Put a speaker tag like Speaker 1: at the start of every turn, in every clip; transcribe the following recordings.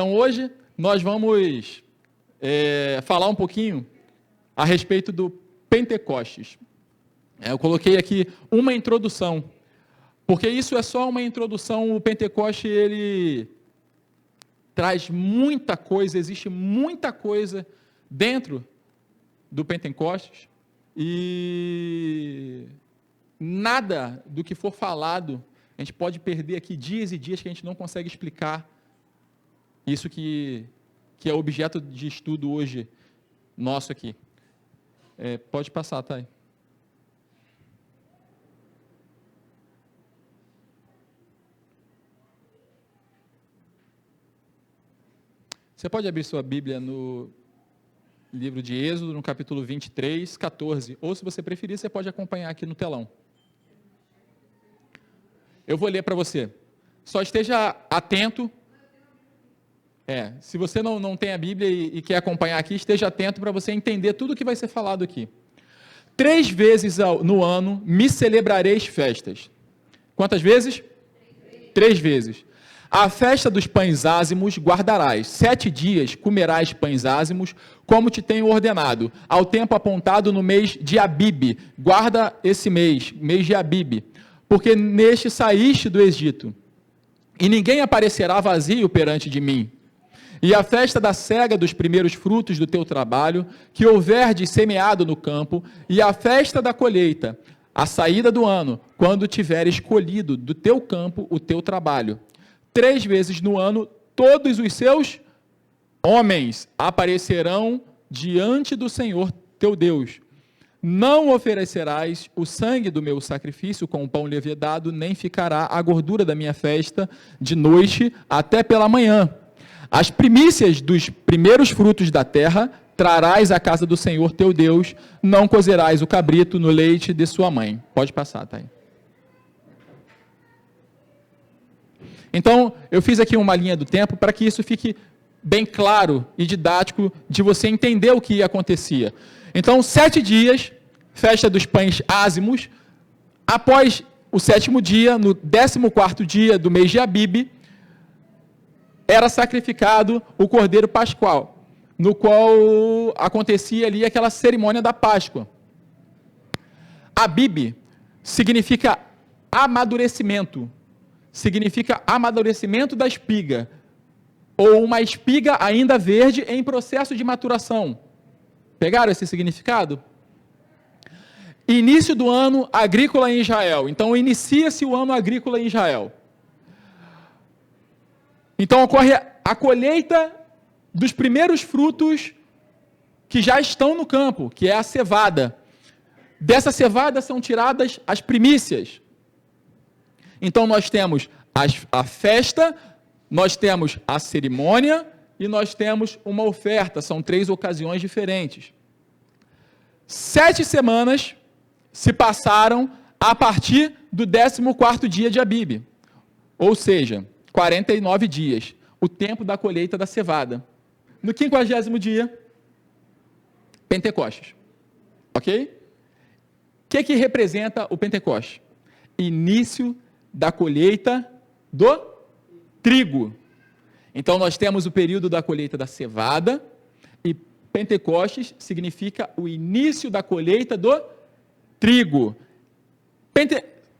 Speaker 1: Então, hoje, nós vamos falar um pouquinho a respeito do Pentecostes. Eu coloquei aqui uma introdução, porque isso é só uma introdução. O Pentecoste, ele traz muita coisa, existe muita coisa dentro do Pentecostes, e nada do que for falado, a gente pode perder aqui dias e dias que a gente não consegue explicar isso que é objeto de estudo hoje nosso aqui. Pode passar, Thay. Você pode abrir sua Bíblia no livro de Êxodo, no capítulo 23, 14, ou se você preferir, você pode acompanhar aqui no telão. Eu vou ler para você. Só esteja atento. Se você não tem a Bíblia e quer acompanhar aqui, esteja atento para você entender tudo o que vai ser falado aqui. 3 vezes no ano me celebrareis festas. Quantas vezes? 3 vezes. A festa dos pães ázimos guardarás. 7 dias comerás pães ázimos, como te tenho ordenado, ao tempo apontado no mês de Abibe. Guarda esse mês de Abibe, porque neste saíste do Egito. E ninguém aparecerá vazio perante de mim. E a festa da cega dos primeiros frutos do teu trabalho, que houverdes semeado no campo, e a festa da colheita, a saída do ano, quando tiveres colhido do teu campo o teu trabalho. 3 vezes no ano, todos os seus homens aparecerão diante do Senhor teu Deus. Não oferecerás o sangue do meu sacrifício com o pão levedado, nem ficará a gordura da minha festa de noite até pela manhã. As primícias dos primeiros frutos da terra trarás à casa do Senhor teu Deus, não cozerás o cabrito no leite de sua mãe. Pode passar, tá aí. Então, eu fiz aqui uma linha do tempo para que isso fique bem claro e didático de você entender o que acontecia. Então, 7 dias, festa dos pães ázimos. Após o 7º dia, no 14º dia do mês de Abibe, era sacrificado o Cordeiro Pascual, no qual acontecia ali aquela cerimônia da Páscoa. Abibe significa amadurecimento. Significa amadurecimento da espiga, ou uma espiga ainda verde em processo de maturação. Pegaram esse significado? Início do ano agrícola em Israel. Então, inicia-se o ano agrícola em Israel. Então, ocorre a colheita dos primeiros frutos que já estão no campo, que é a cevada. Dessa cevada são tiradas as primícias. Então, nós temos a festa, nós temos a cerimônia e nós temos uma oferta. São 3 ocasiões diferentes. 7 semanas se passaram a partir do 14º dia de Abibe, ou seja, 49 dias, o tempo da colheita da cevada. No 50º dia, Pentecostes. Ok? O que representa o Pentecostes? Início da colheita do trigo. Então, nós temos o período da colheita da cevada, e Pentecostes significa o início da colheita do trigo.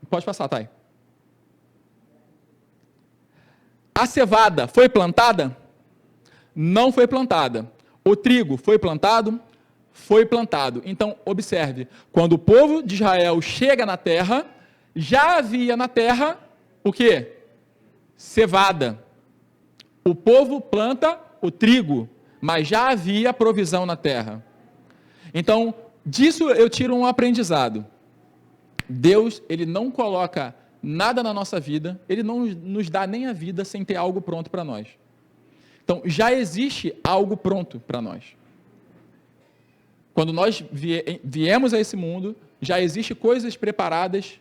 Speaker 1: Pode passar, Thay. A cevada foi plantada? Não foi plantada. O trigo foi plantado? Foi plantado. Então, observe, quando o povo de Israel chega na terra, já havia na terra o quê? Cevada. O povo planta o trigo, mas já havia provisão na terra. Então, disso eu tiro um aprendizado. Deus, ele não coloca nada na nossa vida, ele não nos dá nem a vida sem ter algo pronto para nós. Então, já existe algo pronto para nós. Quando nós viemos a esse mundo, já existem coisas preparadas,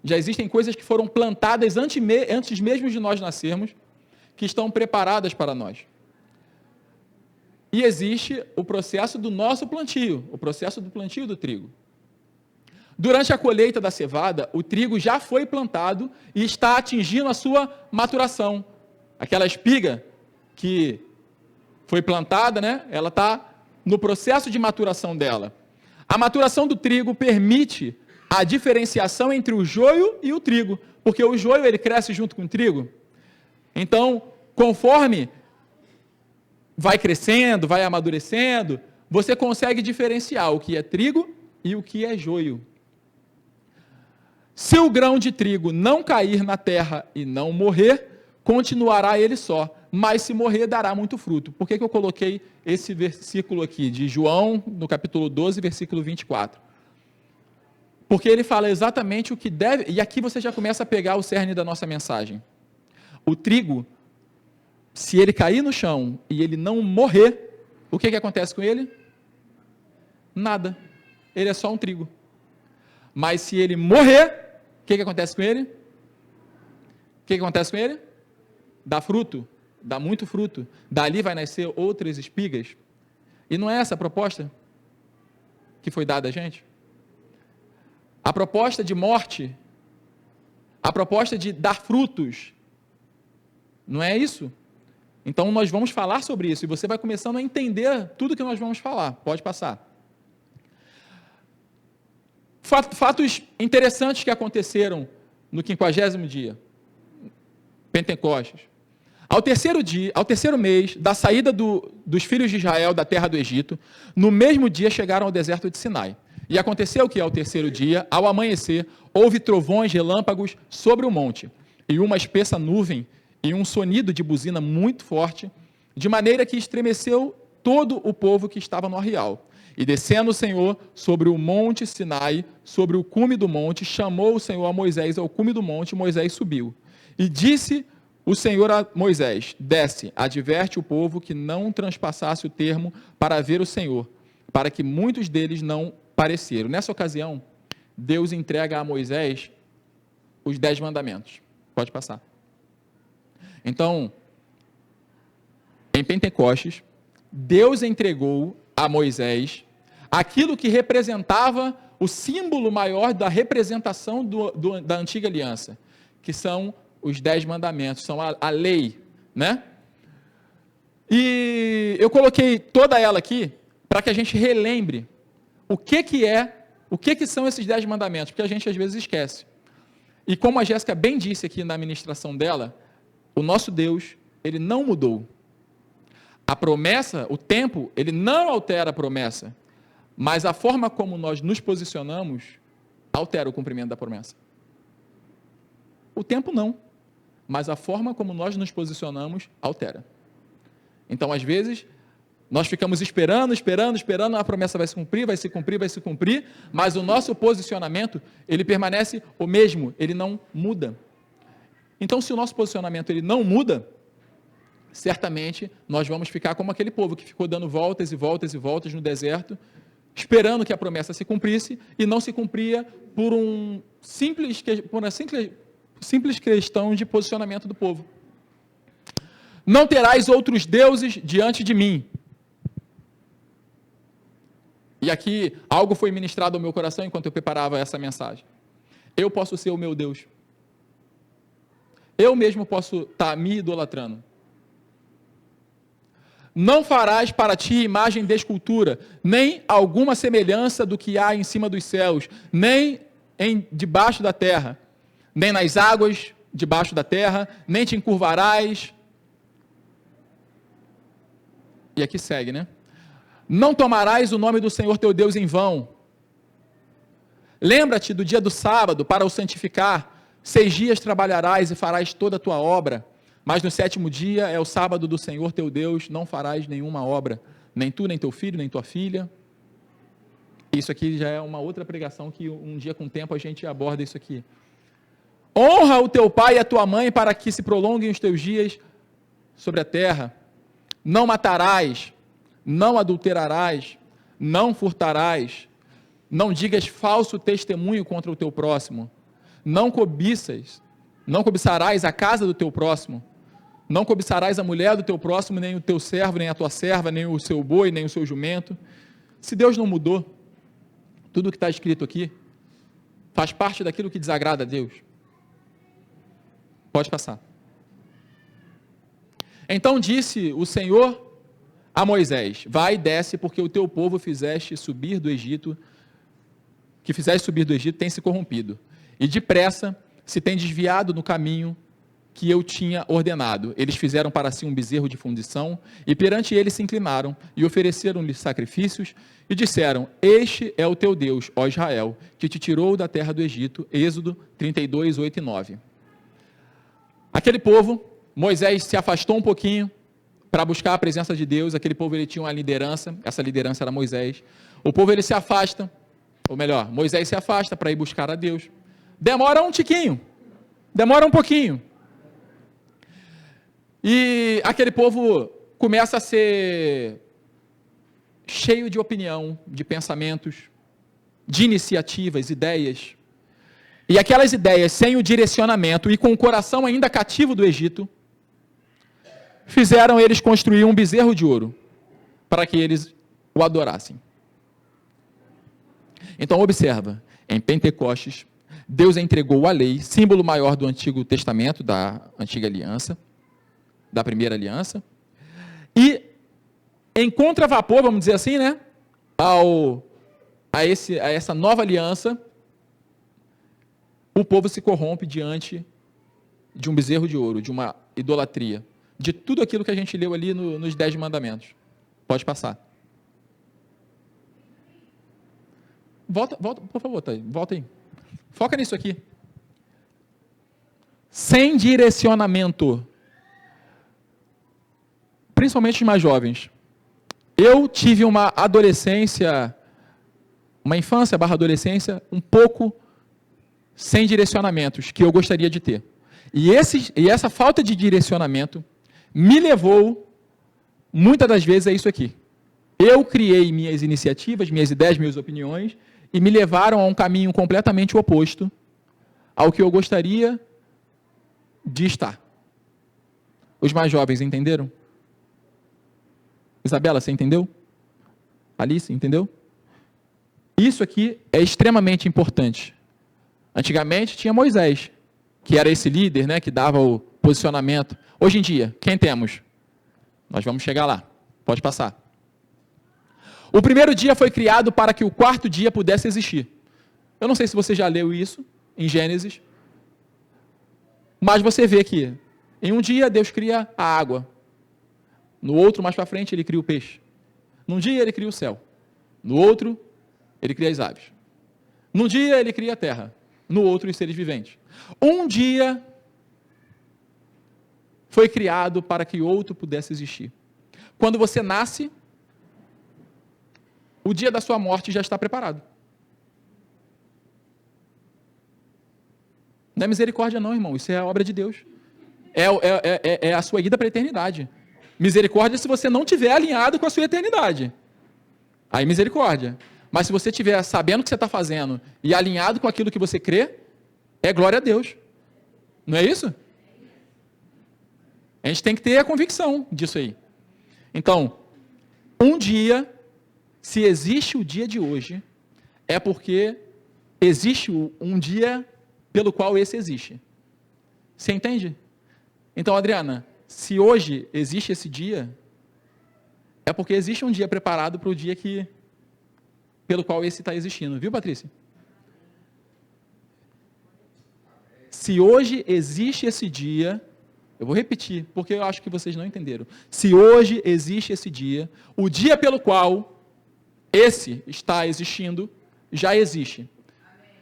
Speaker 1: já existem coisas que foram plantadas antes mesmo de nós nascermos, que estão preparadas para nós. E existe o processo do nosso plantio, o processo do plantio do trigo. Durante a colheita da cevada, o trigo já foi plantado e está atingindo a sua maturação. Aquela espiga que foi plantada, né? Ela está no processo de maturação dela. A maturação do trigo permite a diferenciação entre o joio e o trigo, porque o joio ele cresce junto com o trigo. Então, conforme vai crescendo, vai amadurecendo, você consegue diferenciar o que é trigo e o que é joio. Se o grão de trigo não cair na terra e não morrer, continuará ele só, mas se morrer, dará muito fruto. Por que eu coloquei esse versículo aqui, de João, no capítulo 12, versículo 24? Porque ele fala exatamente o que deve, e aqui você já começa a pegar o cerne da nossa mensagem. O trigo, se ele cair no chão e ele não morrer, o que acontece com ele? Nada. Ele é só um trigo. Mas se ele morrer, o que acontece com ele? O que acontece com ele? Dá fruto, dá muito fruto. Dali vai nascer outras espigas. E não é essa a proposta que foi dada a gente? A proposta de morte, a proposta de dar frutos, não é isso? Então nós vamos falar sobre isso e você vai começando a entender tudo que nós vamos falar. Pode passar. Fatos interessantes que aconteceram no 50º dia, Pentecostes. Ao terceiro mês da saída dos filhos de Israel da terra do Egito, no mesmo dia chegaram ao deserto de Sinai. E aconteceu que ao terceiro dia, ao amanhecer, houve trovões, relâmpagos sobre o monte, e uma espessa nuvem, e um sonido de buzina muito forte, de maneira que estremeceu todo o povo que estava no arraial. E descendo o Senhor sobre o monte Sinai, sobre o cume do monte, chamou o Senhor a Moisés ao cume do monte, e Moisés subiu. E disse o Senhor a Moisés: desce, adverte o povo que não transpassasse o termo para ver o Senhor, para que muitos deles não pareceram. Nessa ocasião, Deus entrega a Moisés os 10 mandamentos. Pode passar. Então, em Pentecostes, Deus entregou a Moisés aquilo que representava o símbolo maior da representação da antiga aliança, que são os 10 mandamentos, são a lei, né? E eu coloquei toda ela aqui para que a gente relembre o que são esses 10 mandamentos, porque a gente às vezes esquece. E como a Jéssica bem disse aqui na ministração dela, o nosso Deus, ele não mudou. A promessa, o tempo, ele não altera a promessa, mas a forma como nós nos posicionamos altera o cumprimento da promessa. O tempo não, mas a forma como nós nos posicionamos altera. Então, às vezes, nós ficamos esperando, a promessa vai se cumprir, mas o nosso posicionamento, ele permanece o mesmo, ele não muda. Então, se o nosso posicionamento ele não muda, certamente nós vamos ficar como aquele povo que ficou dando voltas e voltas e voltas no deserto, esperando que a promessa se cumprisse, e não se cumpria por uma simples questão de posicionamento do povo. Não terás outros deuses diante de mim. E aqui algo foi ministrado ao meu coração enquanto eu preparava essa mensagem. Eu posso ser o meu Deus. Eu mesmo posso estar me idolatrando. Não farás para ti imagem de escultura, nem alguma semelhança do que há em cima dos céus, nem debaixo da terra, nem nas águas debaixo da terra, nem te encurvarás. E aqui segue, né? Não tomarás o nome do Senhor teu Deus em vão. Lembra-te do dia do sábado para o santificar. 6 dias trabalharás e farás toda a tua obra, mas no 7º dia é o sábado do Senhor teu Deus, não farás nenhuma obra, nem tu, nem teu filho, nem tua filha. Isso aqui já é uma outra pregação que um dia com o tempo a gente aborda isso aqui. Honra o teu pai e a tua mãe para que se prolonguem os teus dias sobre a terra. Não matarás, não adulterarás, não furtarás, não digas falso testemunho contra o teu próximo. Não cobiçarás a casa do teu próximo, não cobiçarás a mulher do teu próximo, nem o teu servo, nem a tua serva, nem o seu boi, nem o seu jumento. Se Deus não mudou, tudo o que está escrito aqui faz parte daquilo que desagrada a Deus. Pode passar. Então disse o Senhor a Moisés: vai e desce, porque o teu povo que fizeste subir do Egito tem se corrompido, e depressa se tem desviado no caminho que eu tinha ordenado. Eles fizeram para si um bezerro de fundição, e perante ele se inclinaram, e ofereceram-lhe sacrifícios, e disseram: este é o teu Deus, ó Israel, que te tirou da terra do Egito. Êxodo 32, 8 e 9. Aquele povo, Moisés se afastou um pouquinho para buscar a presença de Deus. Aquele povo, ele tinha uma liderança, essa liderança era Moisés. O povo, ele se afasta, ou melhor, Moisés se afasta para ir buscar a Deus. Demora um tiquinho, demora um pouquinho. E aquele povo começa a ser cheio de opinião, de pensamentos, de iniciativas, ideias. E aquelas ideias, sem o direcionamento e com o coração ainda cativo do Egito, fizeram eles construir um bezerro de ouro para que eles o adorassem. Então observa, em Pentecostes, Deus entregou a lei, símbolo maior do Antigo Testamento, da Antiga Aliança, da Primeira Aliança, e em contravapor, vamos dizer assim, né, a essa nova aliança, o povo se corrompe diante de um bezerro de ouro, de uma idolatria, de tudo aquilo que a gente leu ali nos 10 mandamentos. Pode passar. Volta, por favor, Thay, volta aí. Foca nisso aqui. Sem direcionamento, principalmente os mais jovens. Eu tive uma adolescência, uma infância / adolescência, um pouco sem direcionamentos, que eu gostaria de ter. E essa falta de direcionamento me levou, muitas das vezes, a isso aqui. Eu criei minhas iniciativas, minhas ideias, minhas opiniões, e me levaram a um caminho completamente oposto ao que eu gostaria de estar. Os mais jovens entenderam? Isabela, você entendeu? Alice, entendeu? Isso aqui é extremamente importante. Antigamente tinha Moisés, que era esse líder, né, que dava o posicionamento. Hoje em dia, quem temos? Nós vamos chegar lá. Pode passar. O primeiro dia foi criado para que o quarto dia pudesse existir. Eu não sei se você já leu isso em Gênesis, mas você vê que em um dia Deus cria a água. No outro, mais para frente, ele cria o peixe. Num dia, ele cria o céu. No outro, ele cria as aves. Num dia, ele cria a terra. No outro, os seres viventes. Um dia foi criado para que outro pudesse existir. Quando você nasce, o dia da sua morte já está preparado. Não é misericórdia não, irmão. Isso é a obra de Deus. É a sua ida para a eternidade. Misericórdia se você não estiver alinhado com a sua eternidade. Aí misericórdia. Mas se você estiver sabendo o que você está fazendo e alinhado com aquilo que você crê, é glória a Deus. Não é isso? A gente tem que ter a convicção disso aí. Então, um dia, se existe o dia de hoje, é porque existe um dia pelo qual esse existe. Você entende? Então, Adriana, se hoje existe esse dia, é porque existe um dia preparado para o dia pelo qual esse está existindo. Viu, Patrícia? Se hoje existe esse dia, eu vou repetir, porque eu acho que vocês não entenderam. Se hoje existe esse dia, o dia pelo qual esse está existindo, já existe.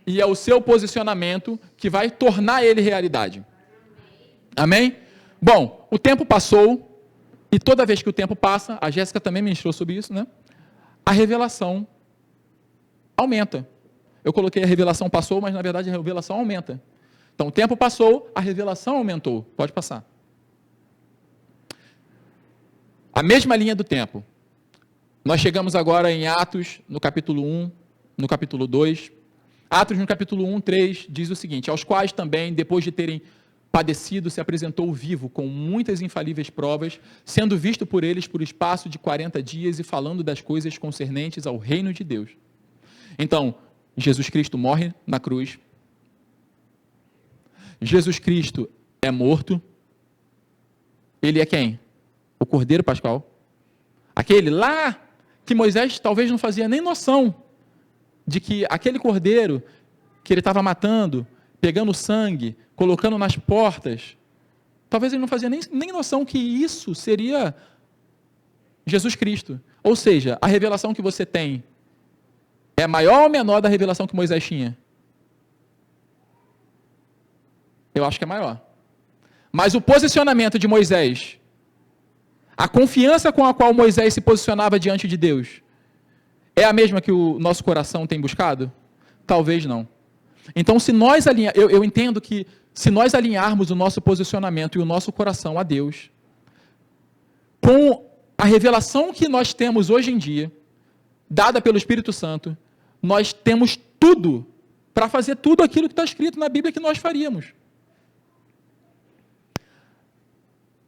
Speaker 1: E é o seu posicionamento que vai tornar ele realidade. Amém? Bom, o tempo passou, e toda vez que o tempo passa, a Jéssica também ministrou sobre isso, né? A revelação aumenta. Eu coloquei a revelação passou, mas na verdade a revelação aumenta. Então, o tempo passou, a revelação aumentou. Pode passar. A mesma linha do tempo. Nós chegamos agora em Atos, no capítulo 1, no capítulo 2. Atos, no capítulo 1, 3, diz o seguinte: aos quais também, depois de terem padecido, se apresentou vivo, com muitas infalíveis provas, sendo visto por eles por espaço de 40 dias e falando das coisas concernentes ao reino de Deus. Então, Jesus Cristo morre na cruz. Jesus Cristo é morto. Ele é quem? Cordeiro Pascal. Aquele lá que Moisés talvez não fazia nem noção de que aquele cordeiro que ele estava matando, pegando sangue, colocando nas portas, talvez ele não fazia nem noção que isso seria Jesus Cristo. Ou seja, a revelação que você tem é maior ou menor da revelação que Moisés tinha? Eu acho que é maior. Mas o posicionamento de Moisés, a confiança com a qual Moisés se posicionava diante de Deus, é a mesma que o nosso coração tem buscado? Talvez não. Então, se nós eu entendo que se nós alinharmos o nosso posicionamento e o nosso coração a Deus, com a revelação que nós temos hoje em dia, dada pelo Espírito Santo, nós temos tudo para fazer tudo aquilo que está escrito na Bíblia que nós faríamos.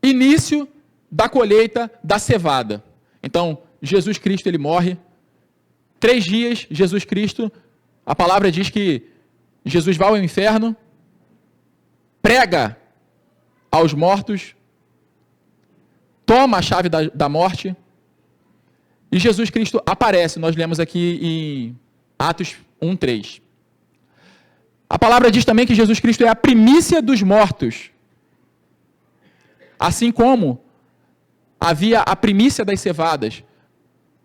Speaker 1: Início da colheita da cevada. Então, Jesus Cristo, ele morre. 3 dias, Jesus Cristo, a palavra diz que Jesus vai ao inferno, prega aos mortos, toma a chave da morte, e Jesus Cristo aparece. Nós lemos aqui em Atos 1:3. A palavra diz também que Jesus Cristo é a primícia dos mortos. Assim como havia a primícia das cevadas,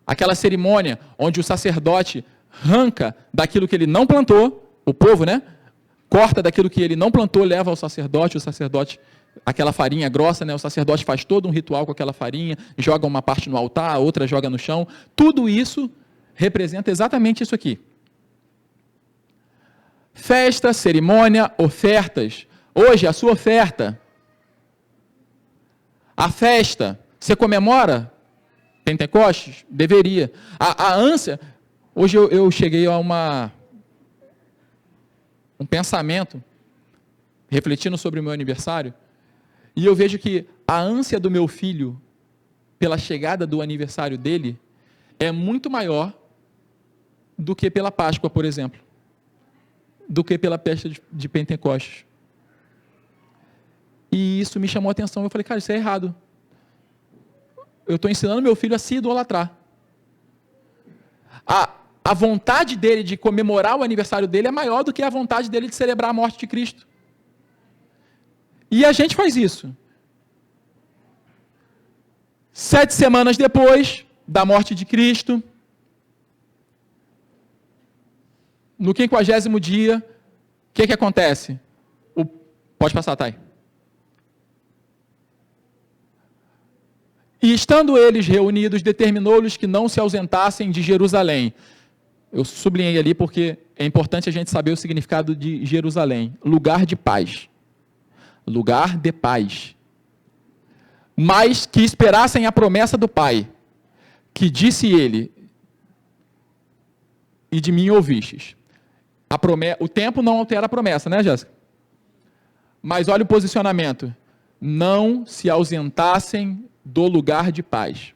Speaker 1: aquela cerimônia onde o sacerdote arranca daquilo que ele não plantou, o povo, né? Corta daquilo que ele não plantou, leva ao sacerdote, o sacerdote, aquela farinha grossa, né? O sacerdote faz todo um ritual com aquela farinha, joga uma parte no altar, a outra joga no chão. Tudo isso representa exatamente isso aqui. Festa, cerimônia, ofertas. Hoje, a sua oferta. A festa, você comemora Pentecostes? Deveria. A ânsia, hoje eu cheguei a um pensamento, refletindo sobre o meu aniversário, e eu vejo que a ânsia do meu filho pela chegada do aniversário dele é muito maior do que pela Páscoa, por exemplo, do que pela festa de Pentecostes. E isso me chamou a atenção. Eu falei, cara, isso é errado. Eu estou ensinando meu filho a se idolatrar. A vontade dele de comemorar o aniversário dele é maior do que a vontade dele de celebrar a morte de Cristo. E a gente faz isso. 7 semanas depois da morte de Cristo, no 50º dia, o que acontece? Pode passar, Thay. E estando eles reunidos, determinou-lhes que não se ausentassem de Jerusalém. Eu sublinhei ali porque é importante a gente saber o significado de Jerusalém. Lugar de paz. Lugar de paz. Mas que esperassem a promessa do Pai, que disse ele, e de mim ouvistes. O tempo não altera a promessa, né, Jéssica? Mas olha o posicionamento. Não se ausentassem do lugar de paz.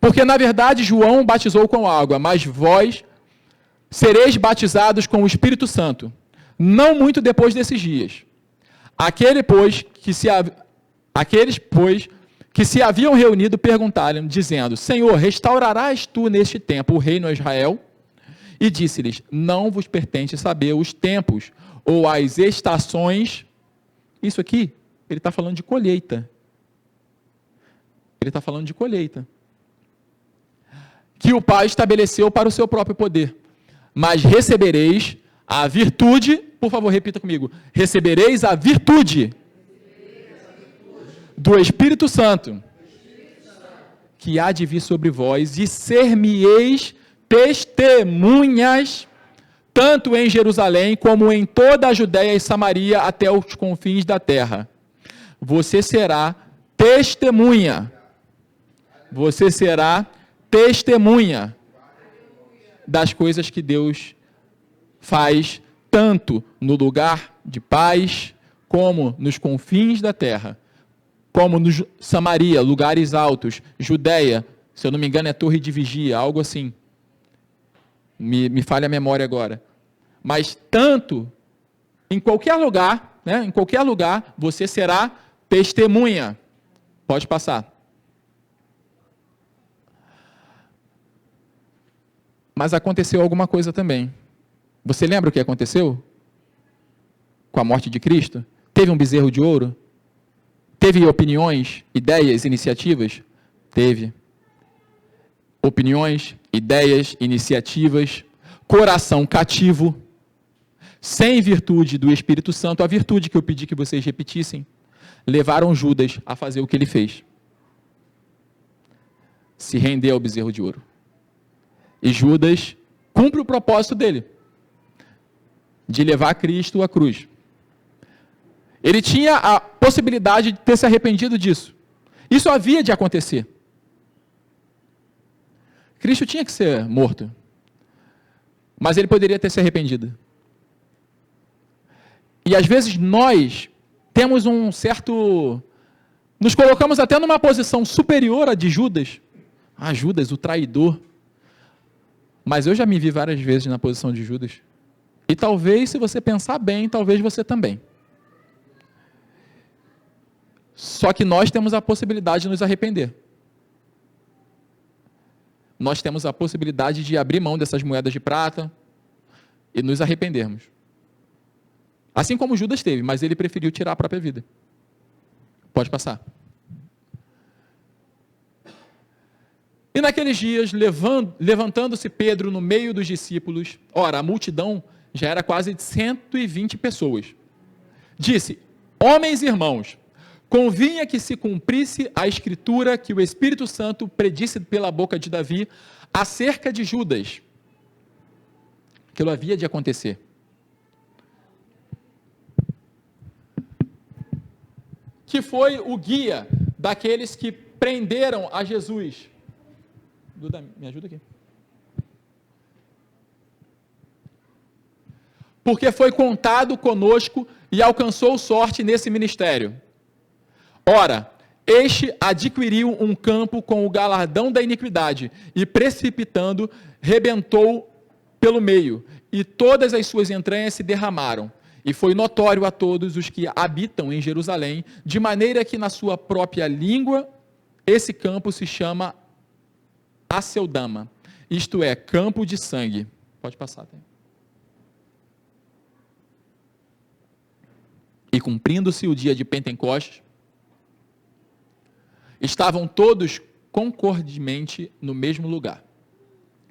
Speaker 1: Porque, na verdade, João batizou com água, mas vós sereis batizados com o Espírito Santo, não muito depois desses dias. Aqueles, pois, que se haviam reunido, perguntaram, dizendo, Senhor, restaurarás tu neste tempo o reino a Israel? E disse-lhes, não vos pertence saber os tempos ou as estações. Isso aqui, ele está falando de colheita. Ele está falando de colheita. Que o Pai estabeleceu para o seu próprio poder. Mas recebereis a virtude, por favor, repita comigo. Recebereis a virtude do Espírito Santo, que há de vir sobre vós, e ser-me-eis testemunhas, tanto em Jerusalém, como em toda a Judéia e Samaria, até os confins da terra. Você será testemunha. Você será testemunha das coisas que Deus faz, tanto no lugar de paz, como nos confins da terra, como no Samaria, lugares altos, Judéia, se eu não me engano é torre de vigia, algo assim. Me falha a memória agora. Mas tanto, em qualquer lugar, né, em qualquer lugar, você será testemunha. Pode passar. Mas aconteceu alguma coisa também. Você lembra o que aconteceu? Com a morte de Cristo? Teve um bezerro de ouro? Teve opiniões, ideias, iniciativas? Teve. Opiniões, ideias, iniciativas, coração cativo, sem virtude do Espírito Santo, a virtude que eu pedi que vocês repetissem, levaram Judas a fazer o que ele fez. Se render ao bezerro de ouro. E Judas cumpre o propósito dele, de levar Cristo à cruz. Ele tinha a possibilidade de ter se arrependido disso. Isso havia de acontecer. Cristo tinha que ser morto. Mas ele poderia ter se arrependido. E às vezes nós temos um certo... Nos colocamos até numa posição superior à de Judas. Ah, Judas, o traidor. Mas eu já me vi várias vezes na posição de Judas. E talvez, se você pensar bem, talvez você também. Só que nós temos a possibilidade de nos arrepender. Nós temos a possibilidade de abrir mão dessas moedas de prata e nos arrependermos. Assim como Judas teve, mas ele preferiu tirar a própria vida. Pode passar. E naqueles dias, levantando-se Pedro no meio dos discípulos, ora, a multidão já era quase de 120 pessoas, disse: homens e irmãos, convinha que se cumprisse a escritura que o Espírito Santo predisse pela boca de Davi acerca de Judas. Aquilo havia de acontecer. Que foi o guia daqueles que prenderam a Jesus. Duda, me ajuda aqui. Porque foi contado conosco e alcançou sorte nesse ministério. Ora, este adquiriu um campo com o galardão da iniquidade, e precipitando, rebentou pelo meio, e todas as suas entranhas se derramaram. E foi notório a todos os que habitam em Jerusalém, de maneira que na sua própria língua, esse campo se chama Aceldama, isto é, campo de sangue. Pode passar, tá? E cumprindo-se o dia de Pentecostes, estavam todos concordemente no mesmo lugar.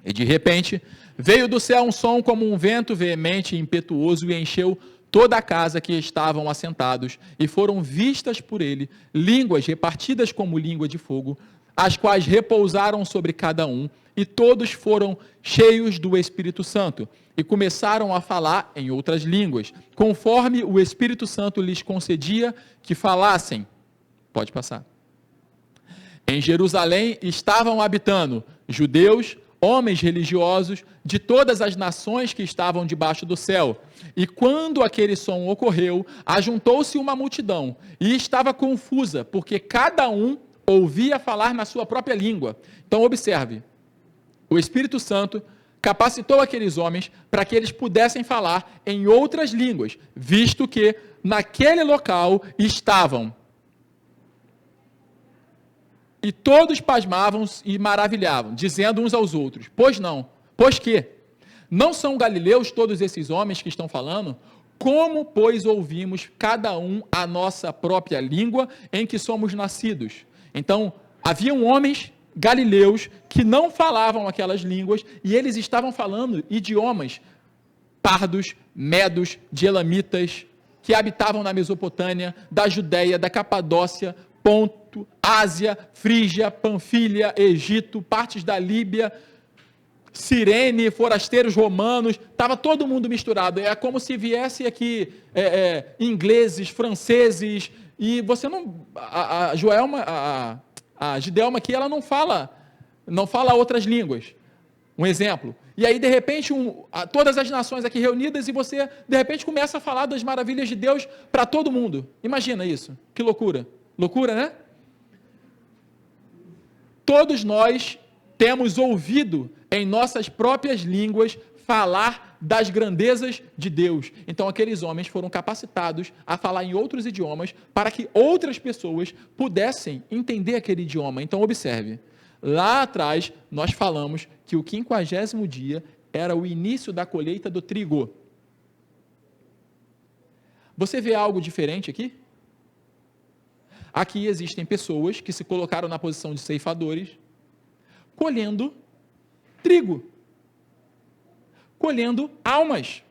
Speaker 1: E de repente, veio do céu um som como um vento veemente e impetuoso e encheu toda a casa que estavam assentados, e foram vistas por ele línguas repartidas como língua de fogo, as quais repousaram sobre cada um, e todos foram cheios do Espírito Santo, e começaram a falar em outras línguas, conforme o Espírito Santo lhes concedia que falassem. Pode passar. Em Jerusalém estavam habitando judeus, homens religiosos de todas as nações que estavam debaixo do céu. E quando aquele som ocorreu, ajuntou-se uma multidão, e estava confusa, porque cada um ouvia falar na sua própria língua. Então, observe, o Espírito Santo capacitou aqueles homens para que eles pudessem falar em outras línguas, visto que naquele local estavam. E todos pasmavam e maravilhavam, dizendo uns aos outros: pois não, pois que? Não são galileus todos esses homens que estão falando? Como, pois, ouvimos cada um a nossa própria língua em que somos nascidos? Então, haviam homens galileus que não falavam aquelas línguas, e eles estavam falando idiomas pardos, medos, de elamitas, que habitavam na Mesopotâmia, da Judéia, da Capadócia, Ponto, Ásia, Frígia, Panfilha, Egito, partes da Líbia, Cirene, forasteiros romanos, estava todo mundo misturado. É como se viesse aqui ingleses, franceses, e você não... A Gideelma aqui, ela não fala outras línguas. Um exemplo. E aí, de repente, todas as nações aqui reunidas, e você, de repente, começa a falar das maravilhas de Deus para todo mundo. Imagina isso. Que loucura. Loucura, né? Todos nós temos ouvido em nossas próprias línguas falar das grandezas de Deus. Então, aqueles homens foram capacitados a falar em outros idiomas para que outras pessoas pudessem entender aquele idioma. Então, observe, lá atrás nós falamos que o 50º dia era o início da colheita do trigo. Você vê algo diferente aqui? Aqui existem pessoas que se colocaram na posição de ceifadores, colhendo trigo, colhendo almas.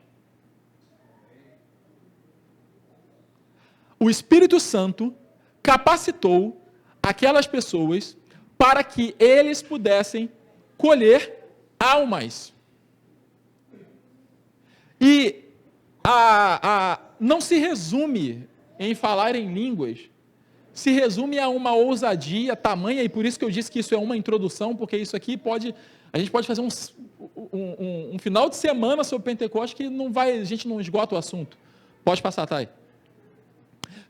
Speaker 1: O Espírito Santo capacitou aquelas pessoas para que eles pudessem colher almas. E não se resume em falar em línguas, se resume a uma ousadia tamanha, e por isso que eu disse que isso é uma introdução, porque isso aqui a gente pode fazer um final de semana sobre Pentecostes que a gente não esgota o assunto. Pode passar, Thay.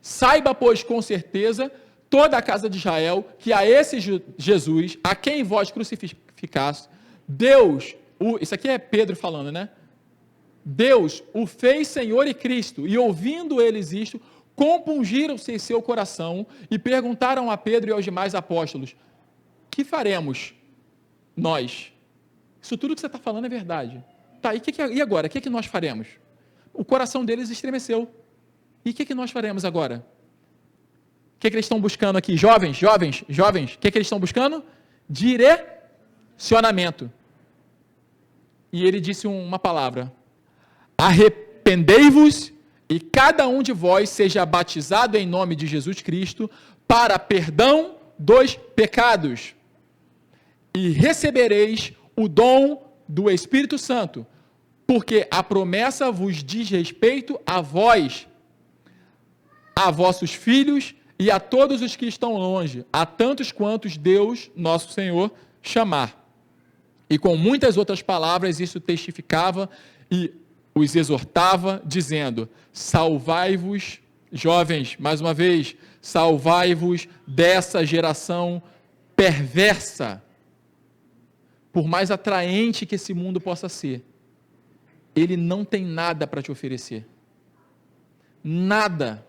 Speaker 1: Saiba, pois, com certeza, toda a casa de Israel, que a esse Jesus, a quem vós crucificaste, Deus, isso aqui é Pedro falando, né? Deus o fez Senhor e Cristo, e ouvindo eles isto, compungiram-se em seu coração e perguntaram a Pedro e aos demais apóstolos: que faremos nós? Isso tudo que você está falando é verdade. Tá, e agora? O que nós faremos? O coração deles estremeceu. E o que nós faremos agora? O que eles estão buscando aqui? Jovens, o que eles estão buscando? Direcionamento. E ele disse uma palavra: arrependei-vos e cada um de vós seja batizado em nome de Jesus Cristo para perdão dos pecados, e recebereis o dom do Espírito Santo, porque a promessa vos diz respeito a vós, a vossos filhos e a todos os que estão longe, a tantos quantos Deus, nosso Senhor, chamar. E com muitas outras palavras isso testificava e os exortava, dizendo: salvai-vos, jovens, mais uma vez, salvai-vos dessa geração perversa. Por mais atraente que esse mundo possa ser, ele não tem nada para te oferecer. Nada.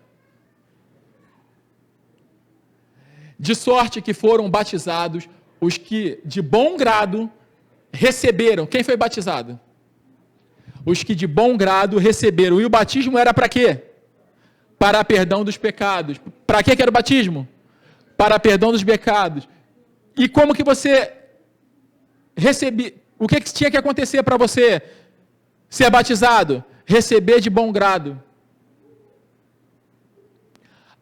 Speaker 1: De sorte que foram batizados os que de bom grado receberam. Quem foi batizado? Os que de bom grado receberam. E o batismo era para quê? Para perdão dos pecados. Para que era o batismo? Para perdão dos pecados. E como que você recebia? O que tinha que acontecer para você ser batizado? Receber de bom grado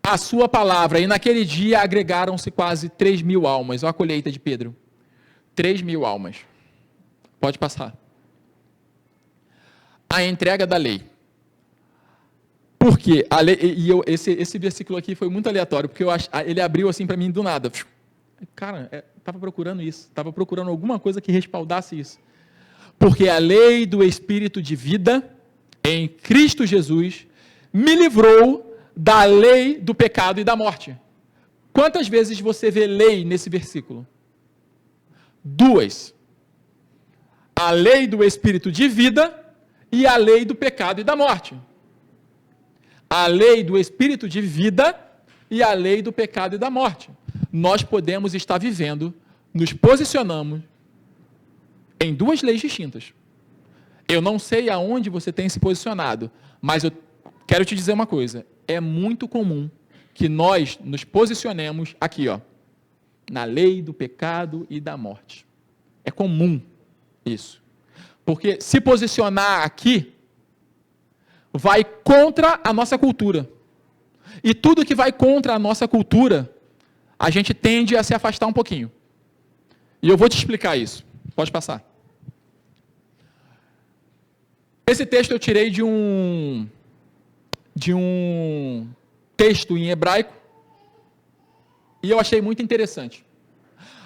Speaker 1: a sua palavra. E naquele dia agregaram-se quase 3.000 almas. Olha a colheita de Pedro. 3.000 almas. Pode passar. A entrega da lei. Por quê? A lei, esse versículo aqui foi muito aleatório, porque ele abriu assim para mim do nada. Cara, estava procurando isso, estava procurando alguma coisa que respaldasse isso. Porque a lei do Espírito de vida, em Cristo Jesus, me livrou da lei do pecado e da morte. Quantas vezes você vê lei nesse versículo? 2. A lei do Espírito de vida e a lei do pecado e da morte. A lei do Espírito de vida e a lei do pecado e da morte. Nós podemos estar vivendo, nos posicionamos em 2 leis distintas. Eu não sei aonde você tem se posicionado, mas eu quero te dizer uma coisa: é muito comum que nós nos posicionemos aqui, na lei do pecado e da morte. É comum isso. Porque se posicionar aqui vai contra a nossa cultura. E tudo que vai contra a nossa cultura, a gente tende a se afastar um pouquinho. E eu vou te explicar isso. Pode passar. Esse texto eu tirei de um texto em hebraico e eu achei muito interessante.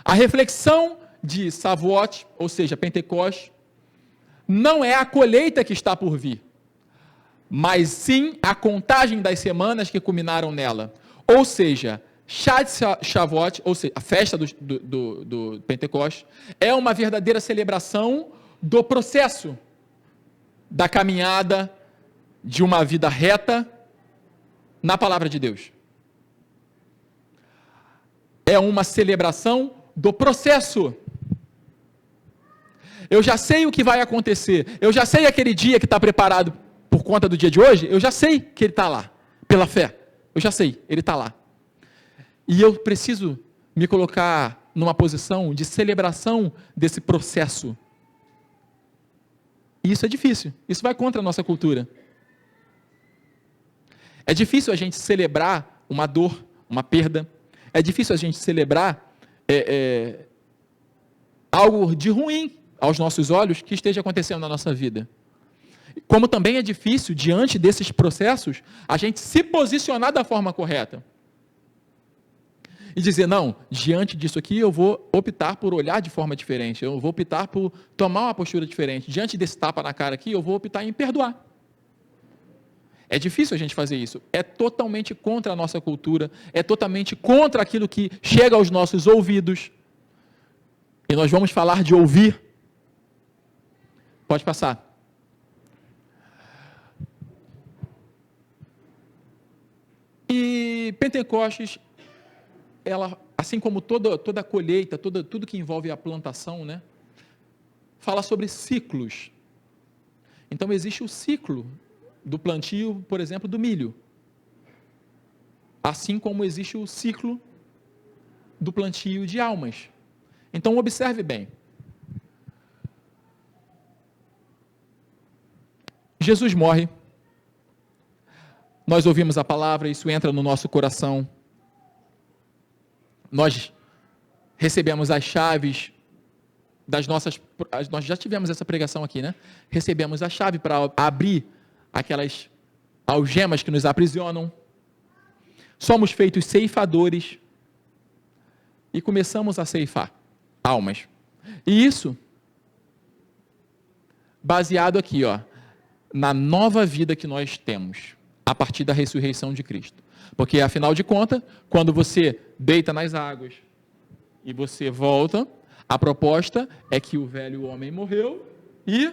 Speaker 1: A reflexão de Shavuot, ou seja, Pentecostes, não é a colheita que está por vir, mas sim a contagem das semanas que culminaram nela. Ou seja, Shavuot, ou seja, a festa do Pentecostes, é uma verdadeira celebração do processo, da caminhada de uma vida reta na palavra de Deus. É uma celebração do processo. Eu já sei o que vai acontecer. Eu já sei aquele dia que está preparado por conta do dia de hoje. Eu já sei que ele está lá, pela fé. Eu já sei, ele está lá. E eu preciso me colocar numa posição de celebração desse processo. E isso é difícil. Isso vai contra a nossa cultura. É difícil a gente celebrar uma dor, uma perda. É difícil a gente celebrar algo de ruim aos nossos olhos que esteja acontecendo na nossa vida. Como também é difícil, diante desses processos, a gente se posicionar da forma correta. E dizer, não, diante disso aqui eu vou optar por olhar de forma diferente, eu vou optar por tomar uma postura diferente. Diante desse tapa na cara aqui, eu vou optar em perdoar. É difícil a gente fazer isso. É totalmente contra a nossa cultura, é totalmente contra aquilo que chega aos nossos ouvidos. E nós vamos falar de ouvir. Pode passar. E Pentecostes, ela, assim como toda a colheita, tudo que envolve a plantação, né, fala sobre ciclos. Então existe o ciclo do plantio, por exemplo, do milho. Assim como existe o ciclo do plantio de almas. Então observe bem. Jesus morre. Nós ouvimos a palavra, isso entra no nosso coração. Nós recebemos as chaves das nossas... Nós já tivemos essa pregação aqui, né? Recebemos a chave para abrir aquelas algemas que nos aprisionam. Somos feitos ceifadores e começamos a ceifar almas. E isso baseado aqui, ó, na nova vida que nós temos a partir da ressurreição de Cristo. Porque, afinal de contas, quando você deita nas águas e você volta, a proposta é que o velho homem morreu e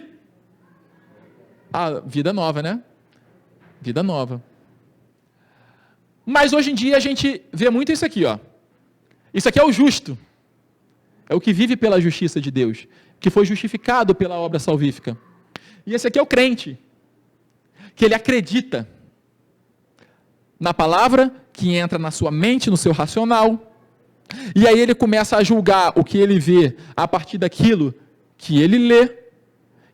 Speaker 1: a vida nova, né? Vida nova. Mas hoje em dia a gente vê muito isso aqui, ó. Isso aqui é o justo. É o que vive pela justiça de Deus, que foi justificado pela obra salvífica. E esse aqui é o crente, que ele acredita na palavra, que entra na sua mente, no seu racional, e aí ele começa a julgar o que ele vê a partir daquilo que ele lê.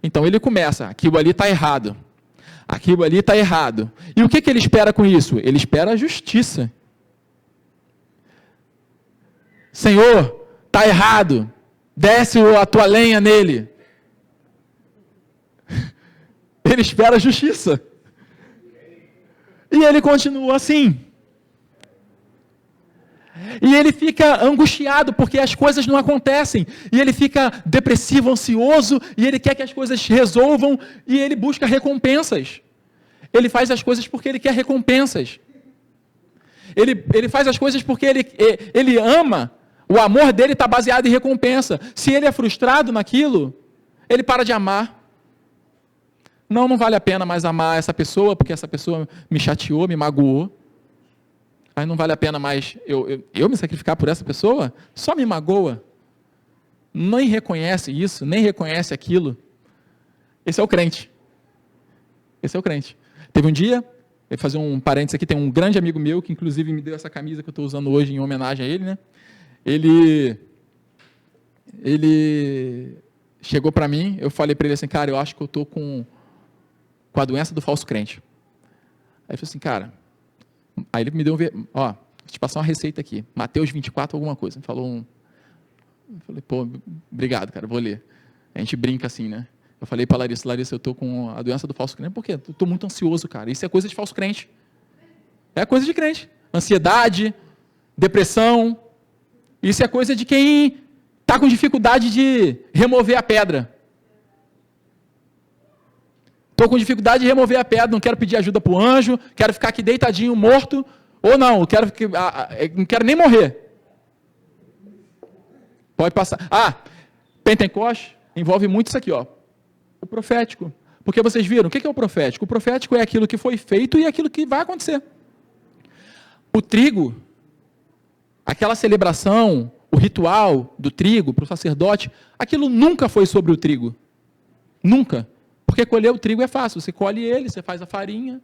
Speaker 1: Então ele começa, aquilo ali está errado, aquilo ali está errado. E o que ele espera com isso? Ele espera a justiça. Senhor, está errado, desce a tua lenha nele. Ele espera a justiça. E ele continua assim. E ele fica angustiado porque as coisas não acontecem. E ele fica depressivo, ansioso, e ele quer que as coisas resolvam, e ele busca recompensas. Ele faz as coisas porque ele quer recompensas. Ele faz as coisas porque ele ama. O amor dele está baseado em recompensa. Se ele é frustrado naquilo, ele para de amar. Não vale a pena mais amar essa pessoa, porque essa pessoa me chateou, me magoou. Aí não vale a pena mais eu me sacrificar por essa pessoa? Só me magoa. Nem reconhece isso, nem reconhece aquilo. Esse é o crente. Esse é o crente. Teve um dia, vou fazer um parênteses aqui, tem um grande amigo meu, que inclusive me deu essa camisa que eu estou usando hoje em homenagem a ele, né? Ele chegou para mim, eu falei para ele assim, cara, eu acho que eu estou com a doença do falso crente. Aí ele falou assim, cara, aí ele me deu vou te passar uma receita aqui, Mateus 24 alguma coisa, eu falei, pô, obrigado, cara, vou ler. A gente brinca assim, né? Eu falei para Larissa, eu estou com a doença do falso crente, por quê? Eu estou muito ansioso, cara, isso é coisa de falso crente. É coisa de crente. Ansiedade, depressão, isso é coisa de quem está com dificuldade de remover a pedra. Estou com dificuldade de remover a pedra, não quero pedir ajuda para o anjo, quero ficar aqui deitadinho, morto, ou não, não quero nem morrer. Pode passar. Pentecostes envolve muito isso aqui, ó. O profético. Porque vocês viram, o que é o profético? O profético é aquilo que foi feito e aquilo que vai acontecer. O trigo, aquela celebração, o ritual do trigo para o sacerdote, aquilo nunca foi sobre o trigo. Nunca. Porque colher o trigo é fácil. Você colhe ele, você faz a farinha.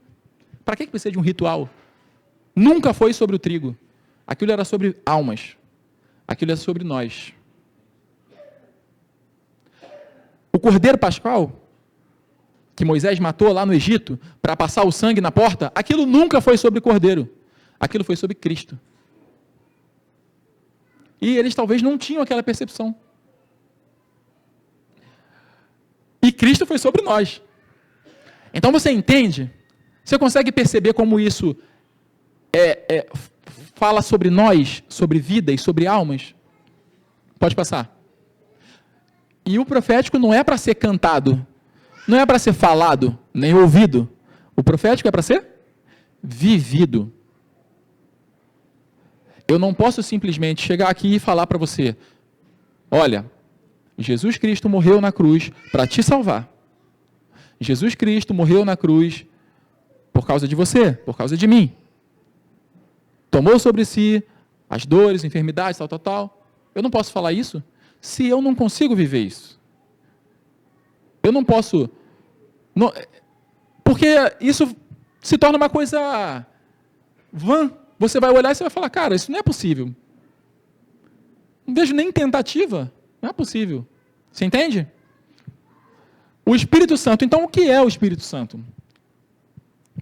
Speaker 1: Para que precisa de um ritual? Nunca foi sobre o trigo. Aquilo era sobre almas. Aquilo é sobre nós. O cordeiro pascal, que Moisés matou lá no Egito, para passar o sangue na porta, aquilo nunca foi sobre cordeiro. Aquilo foi sobre Cristo. E eles talvez não tinham aquela percepção. E Cristo foi sobre nós. Então você entende? Você consegue perceber como isso fala sobre nós, sobre vida e sobre almas? Pode passar. E o profético não é para ser cantado, não é para ser falado, nem ouvido. O profético é para ser vivido. Eu não posso simplesmente chegar aqui e falar para você, olha, Jesus Cristo morreu na cruz para te salvar. Jesus Cristo morreu na cruz por causa de você, por causa de mim. Tomou sobre si as dores, enfermidades, tal. Eu não posso falar isso se eu não consigo viver isso. Eu não posso... porque isso se torna uma coisa vã. Você vai olhar e você vai falar, cara, isso não é possível. Não vejo nem tentativa. Não é possível. Você entende? O Espírito Santo. Então, o que é o Espírito Santo?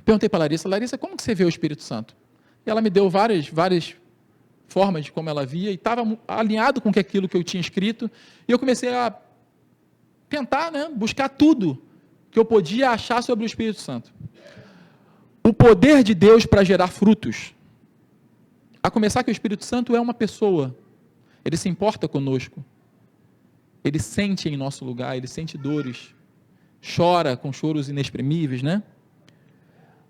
Speaker 1: Perguntei para a Larissa, como que você vê o Espírito Santo? E ela me deu várias formas de como ela via, e estava alinhado com aquilo que eu tinha escrito, e eu comecei a tentar, buscar tudo que eu podia achar sobre o Espírito Santo. O poder de Deus para gerar frutos. A começar que o Espírito Santo é uma pessoa. Ele se importa conosco. Ele sente em nosso lugar, ele sente dores. Chora com choros inexprimíveis,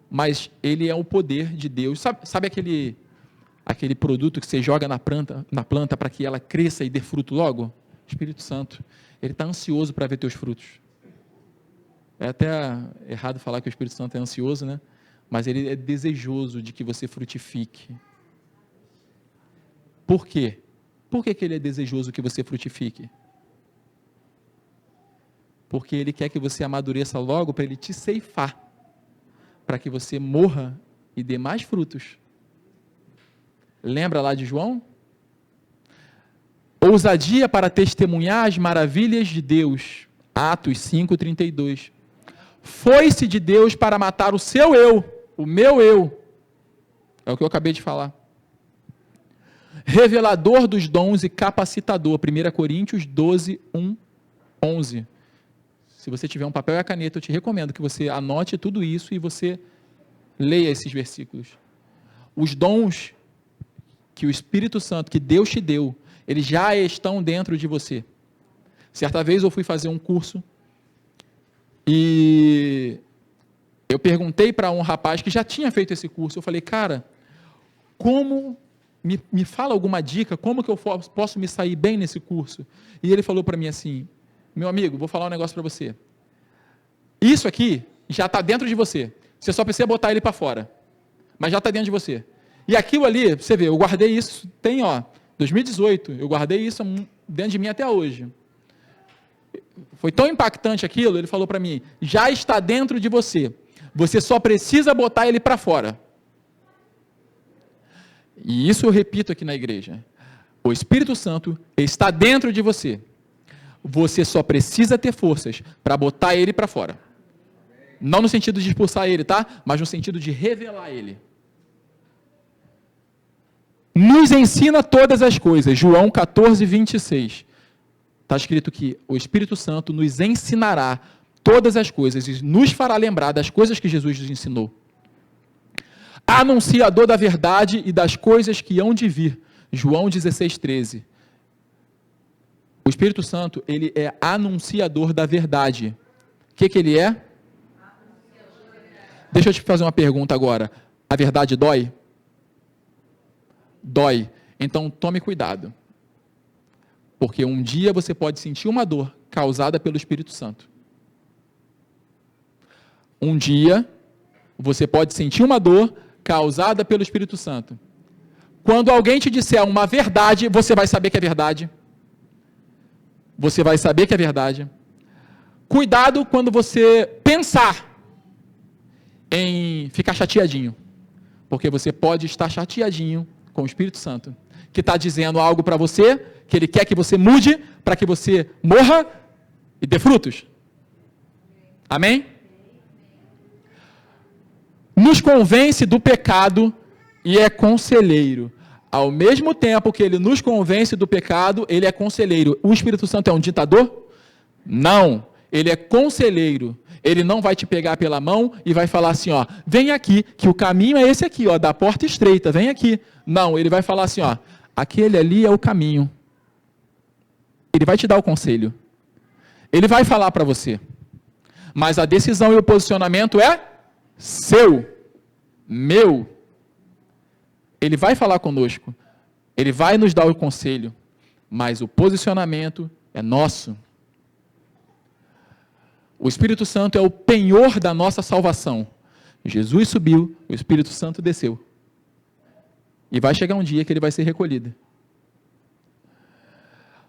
Speaker 1: Mas ele é o poder de Deus. Sabe aquele produto que você joga na planta para que ela cresça e dê fruto logo? Espírito Santo. Ele está ansioso para ver teus frutos. É até errado falar que o Espírito Santo é ansioso, Mas ele é desejoso de que você frutifique. Por quê? Por que ele é desejoso que você frutifique? Porque ele quer que você amadureça logo para ele te ceifar, para que você morra e dê mais frutos. Lembra lá de João? Ousadia para testemunhar as maravilhas de Deus. Atos 5:32. Foi-se de Deus para matar o seu eu, o meu eu. É o que eu acabei de falar. Revelador dos dons e capacitador. 1 Coríntios 12:1-11. Se você tiver um papel e a caneta, eu te recomendo que você anote tudo isso e você leia esses versículos. Os dons que o Espírito Santo, que Deus te deu, eles já estão dentro de você. Certa vez eu fui fazer um curso e eu perguntei para um rapaz que já tinha feito esse curso, eu falei, cara, como... Me fala alguma dica, como que eu posso me sair bem nesse curso? E ele falou para mim assim, meu amigo, vou falar um negócio para você. Isso aqui já está dentro de você. Você só precisa botar ele para fora. Mas já está dentro de você. E aquilo ali, você vê, eu guardei isso, 2018, eu guardei isso dentro de mim até hoje. Foi tão impactante aquilo, ele falou para mim, já está dentro de você. Você só precisa botar ele para fora. E isso eu repito aqui na igreja. O Espírito Santo está dentro de você. Você só precisa ter forças para botar ele para fora. Não no sentido de expulsar ele, Mas no sentido de revelar ele. Nos ensina todas as coisas. João 14:26. Está escrito que o Espírito Santo nos ensinará todas as coisas e nos fará lembrar das coisas que Jesus nos ensinou. Anunciador da verdade e das coisas que hão de vir. João 16:13. O Espírito Santo, ele é anunciador da verdade. O que ele é? Deixa eu te fazer uma pergunta agora. A verdade dói? Dói. Então tome cuidado. Porque um dia você pode sentir uma dor causada pelo Espírito Santo. Um dia, você pode sentir uma dor causada pelo Espírito Santo. Quando alguém te disser uma verdade, você vai saber que é verdade. Você vai saber que é verdade. Cuidado quando você pensar em ficar chateadinho. Porque você pode estar chateadinho com o Espírito Santo, que está dizendo algo para você, que ele quer que você mude, para que você morra e dê frutos. Amém? Nos convence do pecado e é conselheiro. Ao mesmo tempo que ele nos convence do pecado, ele é conselheiro. O Espírito Santo é um ditador? Não. Ele é conselheiro. Ele não vai te pegar pela mão e vai falar assim, ó, vem aqui, que o caminho é esse aqui, ó, da porta estreita, vem aqui. Não, ele vai falar assim, ó, aquele ali é o caminho. Ele vai te dar o conselho. Ele vai falar para você. Mas a decisão e o posicionamento é seu, meu. Ele vai falar conosco. Ele vai nos dar o conselho. Mas o posicionamento é nosso. O Espírito Santo é o penhor da nossa salvação. Jesus subiu, o Espírito Santo desceu. E vai chegar um dia que ele vai ser recolhido.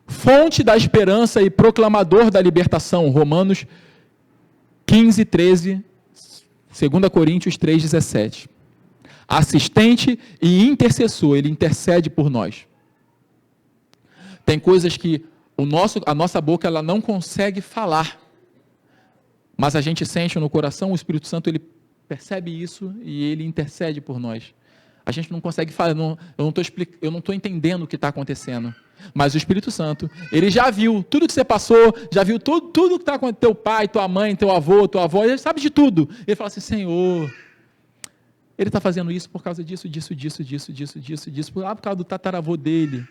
Speaker 1: Fonte da esperança e proclamador da libertação. Romanos 15, 13, 2 Coríntios 3, 17. Assistente e intercessor, ele intercede por nós. Tem coisas que a nossa boca ela não consegue falar. Mas a gente sente no coração, o Espírito Santo, ele percebe isso e ele intercede por nós. A gente não consegue falar, eu não estou entendendo o que está acontecendo. Mas o Espírito Santo, ele já viu tudo que você passou, já viu tudo que está com teu pai, tua mãe, teu avô, tua avó, ele sabe de tudo. Ele fala assim, Senhor, ele está fazendo isso por causa disso, por causa do tataravô dele.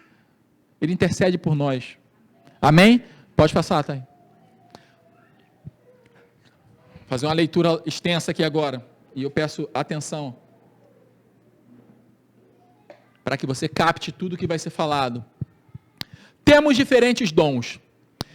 Speaker 1: Ele intercede por nós. Amém? Pode passar, Thay. Fazer uma leitura extensa aqui agora. E eu peço atenção para que você capte tudo que vai ser falado. Temos diferentes dons,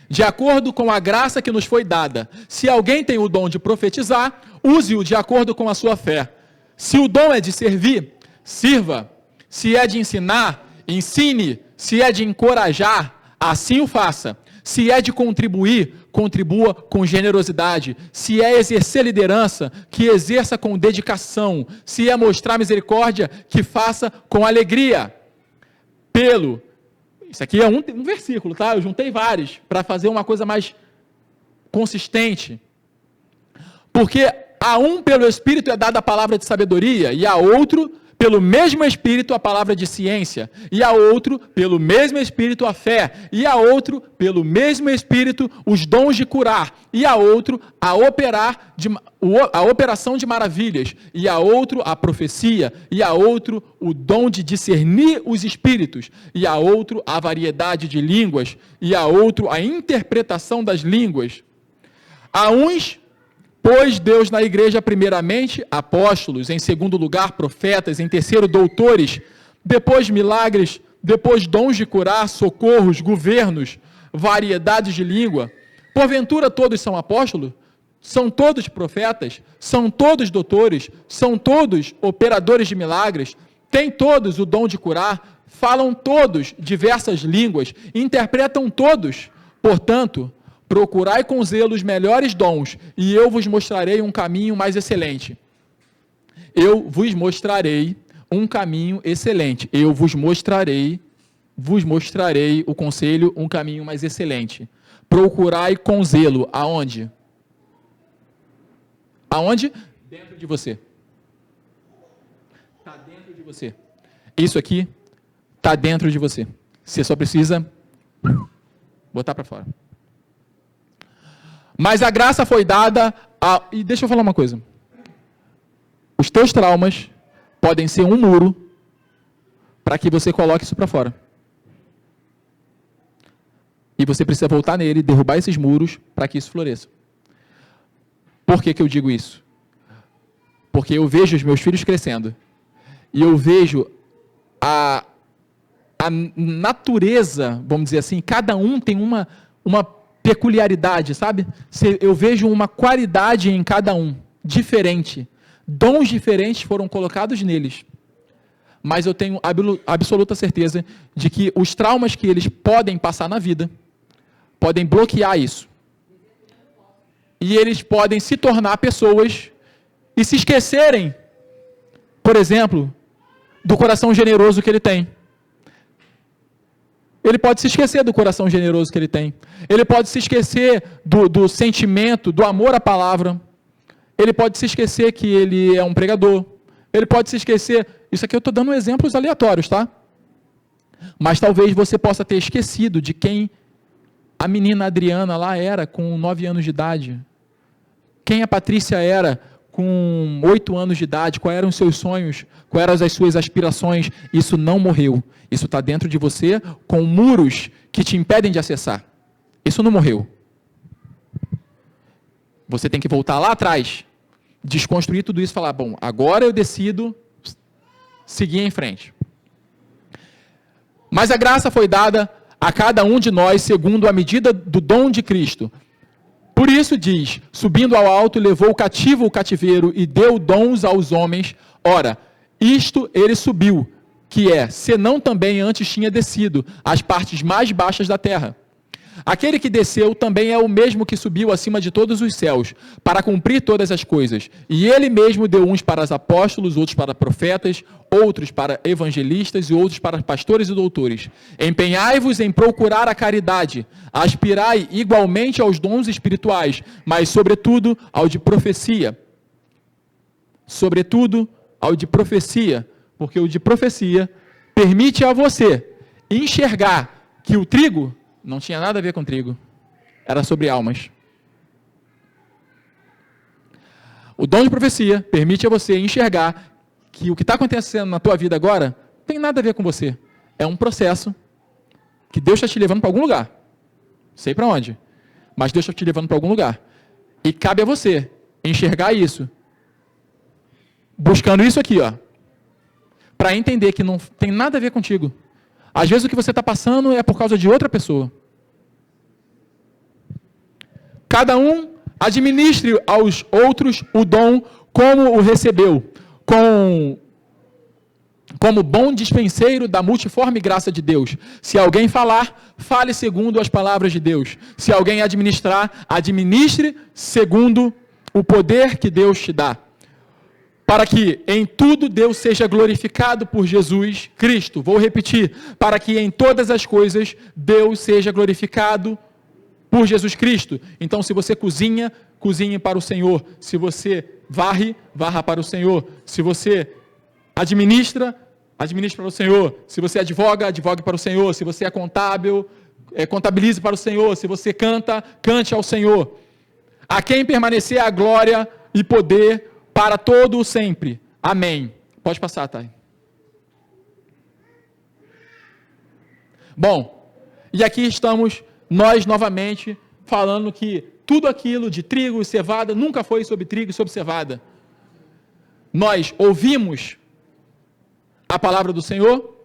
Speaker 1: de acordo com a graça que nos foi dada. Se alguém tem o dom de profetizar, use-o de acordo com a sua fé. Se o dom é de servir, sirva. Se é de ensinar, ensine. Se é de encorajar, assim o faça. Se é de contribuir, contribua com generosidade. Se é exercer liderança, que exerça com dedicação. Se é mostrar misericórdia, que faça com alegria. Isso aqui é um versículo, tá? Eu juntei vários para fazer uma coisa mais consistente. Porque a um pelo Espírito é dada a palavra de sabedoria, e a outro pelo mesmo Espírito a palavra de ciência, e a outro pelo mesmo Espírito a fé, e a outro pelo mesmo Espírito os dons de curar, e a outro a operação de maravilhas, e a outro a profecia, e a outro o dom de discernir os espíritos, e a outro a variedade de línguas, e a outro a interpretação das línguas. A uns pôs Deus na igreja, primeiramente, apóstolos, em segundo lugar, profetas, em terceiro, doutores, depois milagres, depois dons de curar, socorros, governos, variedades de língua. Porventura todos são apóstolos? São todos profetas? São todos doutores? São todos operadores de milagres? Têm todos o dom de curar? Falam todos diversas línguas? Interpretam todos? Portanto, procurai com zelo os melhores dons, e eu vos mostrarei um caminho mais excelente. Eu vos mostrarei um caminho excelente. Eu vos mostrarei o conselho, um caminho mais excelente. Procurai com zelo. Aonde? Aonde? Dentro de você. Está dentro de você. Isso aqui está dentro de você. Você só precisa botar para fora. Mas a graça foi dada e deixa eu falar uma coisa. Os teus traumas podem ser um muro para que você coloque isso para fora. E você precisa voltar nele, derrubar esses muros para que isso floresça. Por que eu digo isso? Porque eu vejo os meus filhos crescendo. E eu vejo a natureza, vamos dizer assim, cada um tem uma peculiaridade, sabe? Eu vejo uma qualidade em cada um. diferente. Dons diferentes foram colocados neles. Mas eu tenho absoluta certeza de que os traumas que eles podem passar na vida podem bloquear isso. E eles podem se tornar pessoas e se esquecerem, por exemplo, do coração generoso que ele tem. Ele pode se esquecer do coração generoso que ele tem. Ele pode se esquecer do sentimento, do amor à palavra. Ele pode se esquecer que ele é um pregador. Ele pode se esquecer... Isso aqui eu estou dando exemplos aleatórios, tá? Mas talvez você possa ter esquecido de quem a menina Adriana lá era com 9 anos de idade. Quem a Patrícia era com 8 anos de idade. Quais eram os seus sonhos. Quais eram as suas aspirações. Isso não morreu. Isso está dentro de você com muros que te impedem de acessar. Isso não morreu. Você tem que voltar lá atrás, desconstruir tudo isso e falar, bom, agora eu decido seguir em frente. Mas a graça foi dada a cada um de nós segundo a medida do dom de Cristo. Por isso diz, subindo ao alto, levou o cativo o cativeiro e deu dons aos homens. Ora, isto ele subiu, que é, senão também antes tinha descido às partes mais baixas da terra. Aquele que desceu também é o mesmo que subiu acima de todos os céus, para cumprir todas as coisas. E ele mesmo deu uns para os apóstolos, outros para profetas, outros para evangelistas e outros para pastores e doutores. Empenhai-vos em procurar a caridade, aspirai igualmente aos dons espirituais, mas sobretudo ao de profecia. Sobretudo ao de profecia, porque o de profecia permite a você enxergar que o trigo não tinha nada a ver com trigo. Era sobre almas. O dom de profecia permite a você enxergar que o que está acontecendo na tua vida agora não tem nada a ver com você. É um processo que Deus está te levando para algum lugar. Sei para onde. Mas Deus está te levando para algum lugar. E cabe a você enxergar isso. Buscando isso aqui, ó. Para entender que não tem nada a ver contigo. Às vezes o que você está passando é por causa de outra pessoa. Cada um administre aos outros o dom como o recebeu, como bom dispenseiro da multiforme graça de Deus. Se alguém falar, fale segundo as palavras de Deus. Se alguém administrar, administre segundo o poder que Deus te dá. Para que em tudo Deus seja glorificado por Jesus Cristo. Vou repetir. Para que em todas as coisas Deus seja glorificado por Jesus Cristo. Então, se você cozinha, cozinhe para o Senhor. Se você varre, varra para o Senhor. Se você administra, administre para o Senhor. Se você advoga, advogue para o Senhor. Se você é contábil, contabilize para o Senhor. Se você canta, cante ao Senhor. A quem permanecer a glória e poder para todo o sempre. Amém. Pode passar, Thay. Bom, e aqui estamos nós novamente falando que tudo aquilo de trigo e cevada nunca foi sobre trigo e sobre cevada. Nós ouvimos a palavra do Senhor,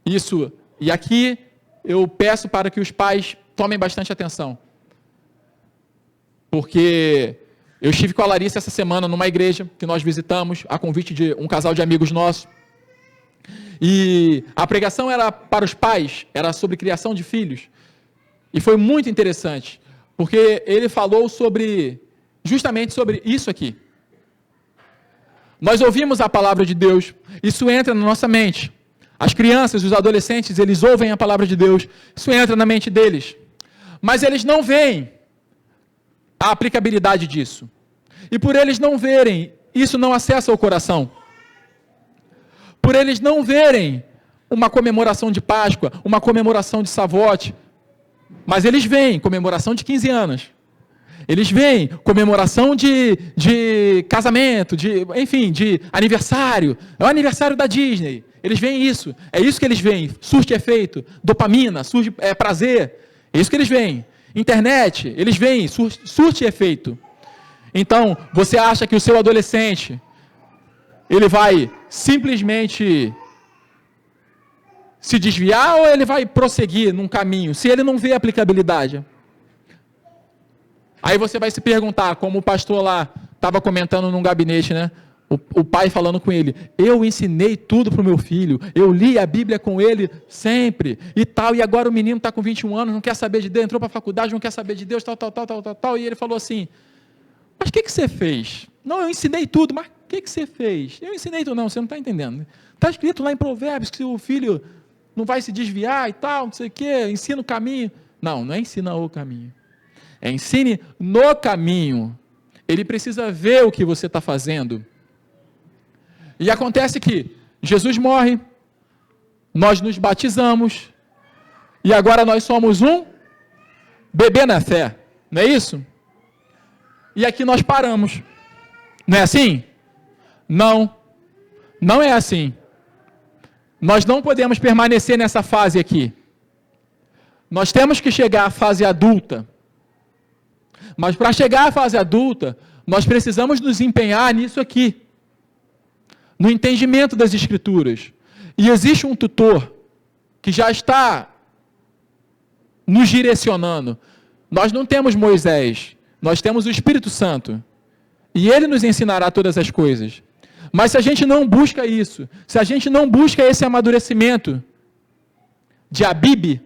Speaker 1: isso, e aqui eu peço para que os pais tomem bastante atenção. Porque eu estive com a Larissa essa semana numa igreja que nós visitamos, a convite de um casal de amigos nossos. E a pregação era para os pais, era sobre criação de filhos. E foi muito interessante, porque ele falou justamente sobre isso aqui. Nós ouvimos a palavra de Deus, isso entra na nossa mente. As crianças, os adolescentes, eles ouvem a palavra de Deus, isso entra na mente deles. Mas eles não veem a aplicabilidade disso. E por eles não verem, isso não acessa o coração. Por eles não verem uma comemoração de Páscoa, uma comemoração de Savote, mas eles veem comemoração de 15 anos. Eles veem comemoração de casamento, enfim, de aniversário. É o aniversário da Disney. Eles veem isso. É isso que eles veem. Surte efeito, dopamina, surge prazer. É isso que eles veem. Internet, eles veem, surte efeito. Então, você acha que o seu adolescente, ele vai simplesmente se desviar ou ele vai prosseguir num caminho, se ele não vê aplicabilidade? Aí você vai se perguntar, como o pastor lá estava comentando num gabinete, né? O pai falando com ele, eu ensinei tudo para o meu filho, eu li a Bíblia com ele sempre, e tal, e agora o menino está com 21 anos, não quer saber de Deus, entrou para a faculdade, não quer saber de Deus, tal, e ele falou assim, mas o que você fez? Não, eu ensinei tudo, mas o que você fez? Eu ensinei tudo, não, você não está entendendo. Está escrito lá em Provérbios que o filho não vai se desviar e tal, não sei o quê, ensina o caminho. Não, não é ensina o caminho, é ensine no caminho. Ele precisa ver o que você está fazendo. E acontece que Jesus morre, nós nos batizamos, e agora nós somos um bebê na fé, não é isso? E aqui nós paramos. Não é assim? Não, não é assim. Nós não podemos permanecer nessa fase aqui. Nós temos que chegar à fase adulta. Mas para chegar à fase adulta, nós precisamos nos empenhar nisso aqui. No entendimento das Escrituras. E existe um tutor que já está nos direcionando. Nós não temos Moisés, nós temos o Espírito Santo. E ele nos ensinará todas as coisas. Mas se a gente não busca isso, se a gente não busca esse amadurecimento de Abib,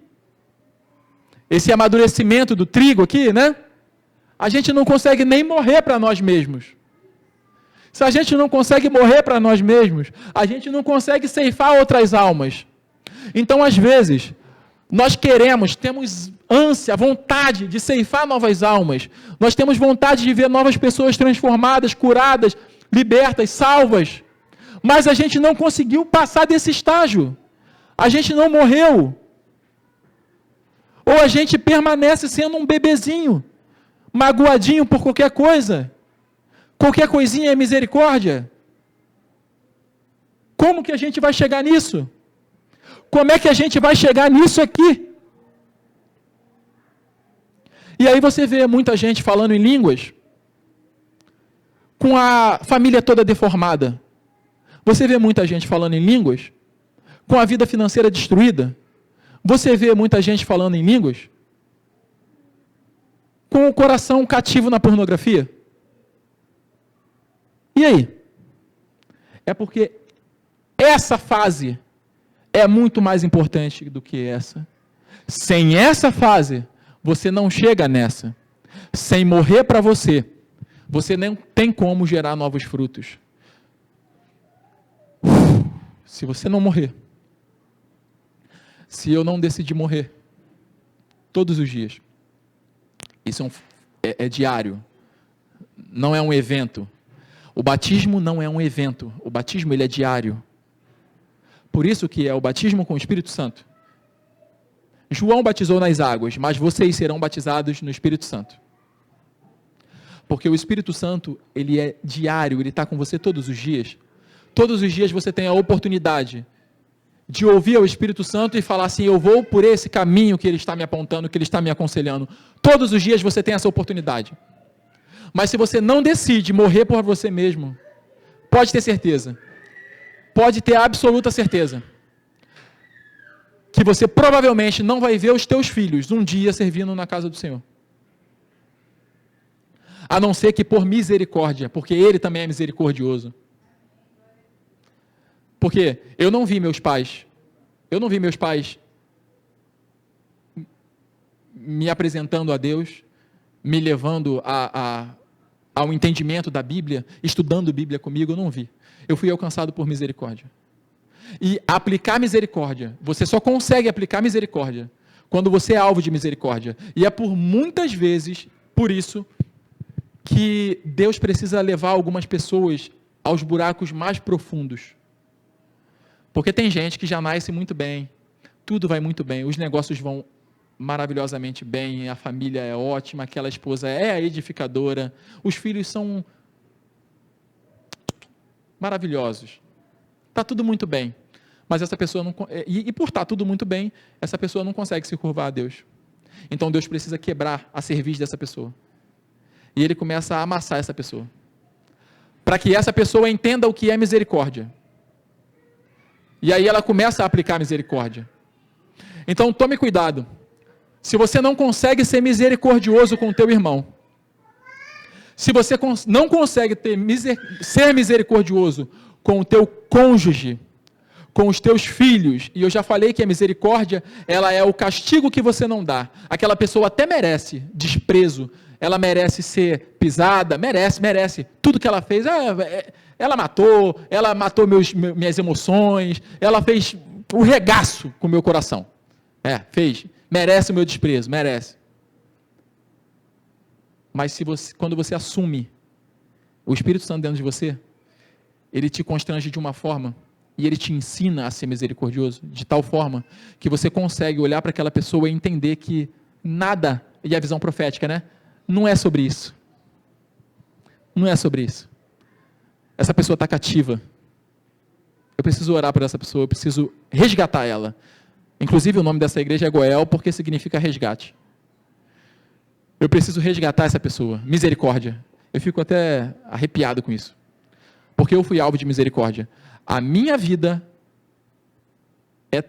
Speaker 1: esse amadurecimento do trigo aqui, né? A gente não consegue nem morrer para nós mesmos. Se a gente não consegue morrer para nós mesmos, a gente não consegue ceifar outras almas. Então, às vezes, nós temos ânsia, vontade de ceifar novas almas. Nós temos vontade de ver novas pessoas transformadas, curadas, libertas, salvas. Mas a gente não conseguiu passar desse estágio. A gente não morreu. Ou a gente permanece sendo um bebezinho, magoadinho por qualquer coisa. Qualquer coisinha é misericórdia. Como que a gente vai chegar nisso? Como é que a gente vai chegar nisso aqui? E aí você vê muita gente falando em línguas, com a família toda deformada. Você vê muita gente falando em línguas, com a vida financeira destruída. Você vê muita gente falando em línguas, com o coração cativo na pornografia. E aí? É porque essa fase é muito mais importante do que essa. Sem essa fase, você não chega nessa. Sem morrer para você, você não tem como gerar novos frutos. Se você não morrer, se eu não decidir morrer, todos os dias, isso é diário, não é um evento. O batismo não é um evento, o batismo ele é diário. Por isso que é o batismo com o Espírito Santo. João batizou nas águas, mas vocês serão batizados no Espírito Santo. Porque o Espírito Santo, ele é diário, ele está com você todos os dias. Todos os dias você tem a oportunidade de ouvir o Espírito Santo e falar assim, eu vou por esse caminho que ele está me apontando, que ele está me aconselhando. Todos os dias você tem essa oportunidade. Mas se você não decide morrer por você mesmo, pode ter certeza, pode ter absoluta certeza, que você provavelmente não vai ver os teus filhos um dia servindo na casa do Senhor. A não ser que por misericórdia, porque Ele também é misericordioso. Porque eu não vi meus pais me apresentando a Deus, me levando ao entendimento da Bíblia, estudando Bíblia comigo, eu não vi. Eu fui alcançado por misericórdia. E aplicar misericórdia, você só consegue aplicar misericórdia quando você é alvo de misericórdia. E é por muitas vezes, por isso, que Deus precisa levar algumas pessoas aos buracos mais profundos. Porque tem gente que já nasce muito bem, tudo vai muito bem, os negócios vão maravilhosamente bem, a família é ótima, aquela esposa é a edificadora, os filhos são maravilhosos. Está tudo muito bem, mas essa pessoa não... E por estar tudo muito bem, essa pessoa não consegue se curvar a Deus. Então Deus precisa quebrar a cerviz dessa pessoa. E Ele começa a amassar essa pessoa. Para que essa pessoa entenda o que é misericórdia. E aí ela começa a aplicar misericórdia. Então tome cuidado. Se você não consegue ser misericordioso com o teu irmão, Se você não consegue ser misericordioso com o teu cônjuge, com os teus filhos, e eu já falei que a misericórdia, ela é o castigo que você não dá. Aquela pessoa até merece desprezo, ela merece ser pisada, merece. Tudo que ela fez, ela matou minhas emoções, ela fez o regaço com o meu coração. Fez. Merece o meu desprezo, merece. Mas quando você assume o Espírito Santo dentro de você, ele te constrange de uma forma e ele te ensina a ser misericordioso, de tal forma que você consegue olhar para aquela pessoa e entender que nada, e a visão profética, né? Não é sobre isso. Não é sobre isso. Essa pessoa está cativa. Eu preciso orar por essa pessoa, eu preciso resgatar ela. Inclusive o nome dessa igreja é Goel, porque significa resgate. Eu preciso resgatar essa pessoa. Misericórdia. Eu fico até arrepiado com isso. Porque eu fui alvo de misericórdia. A minha vida é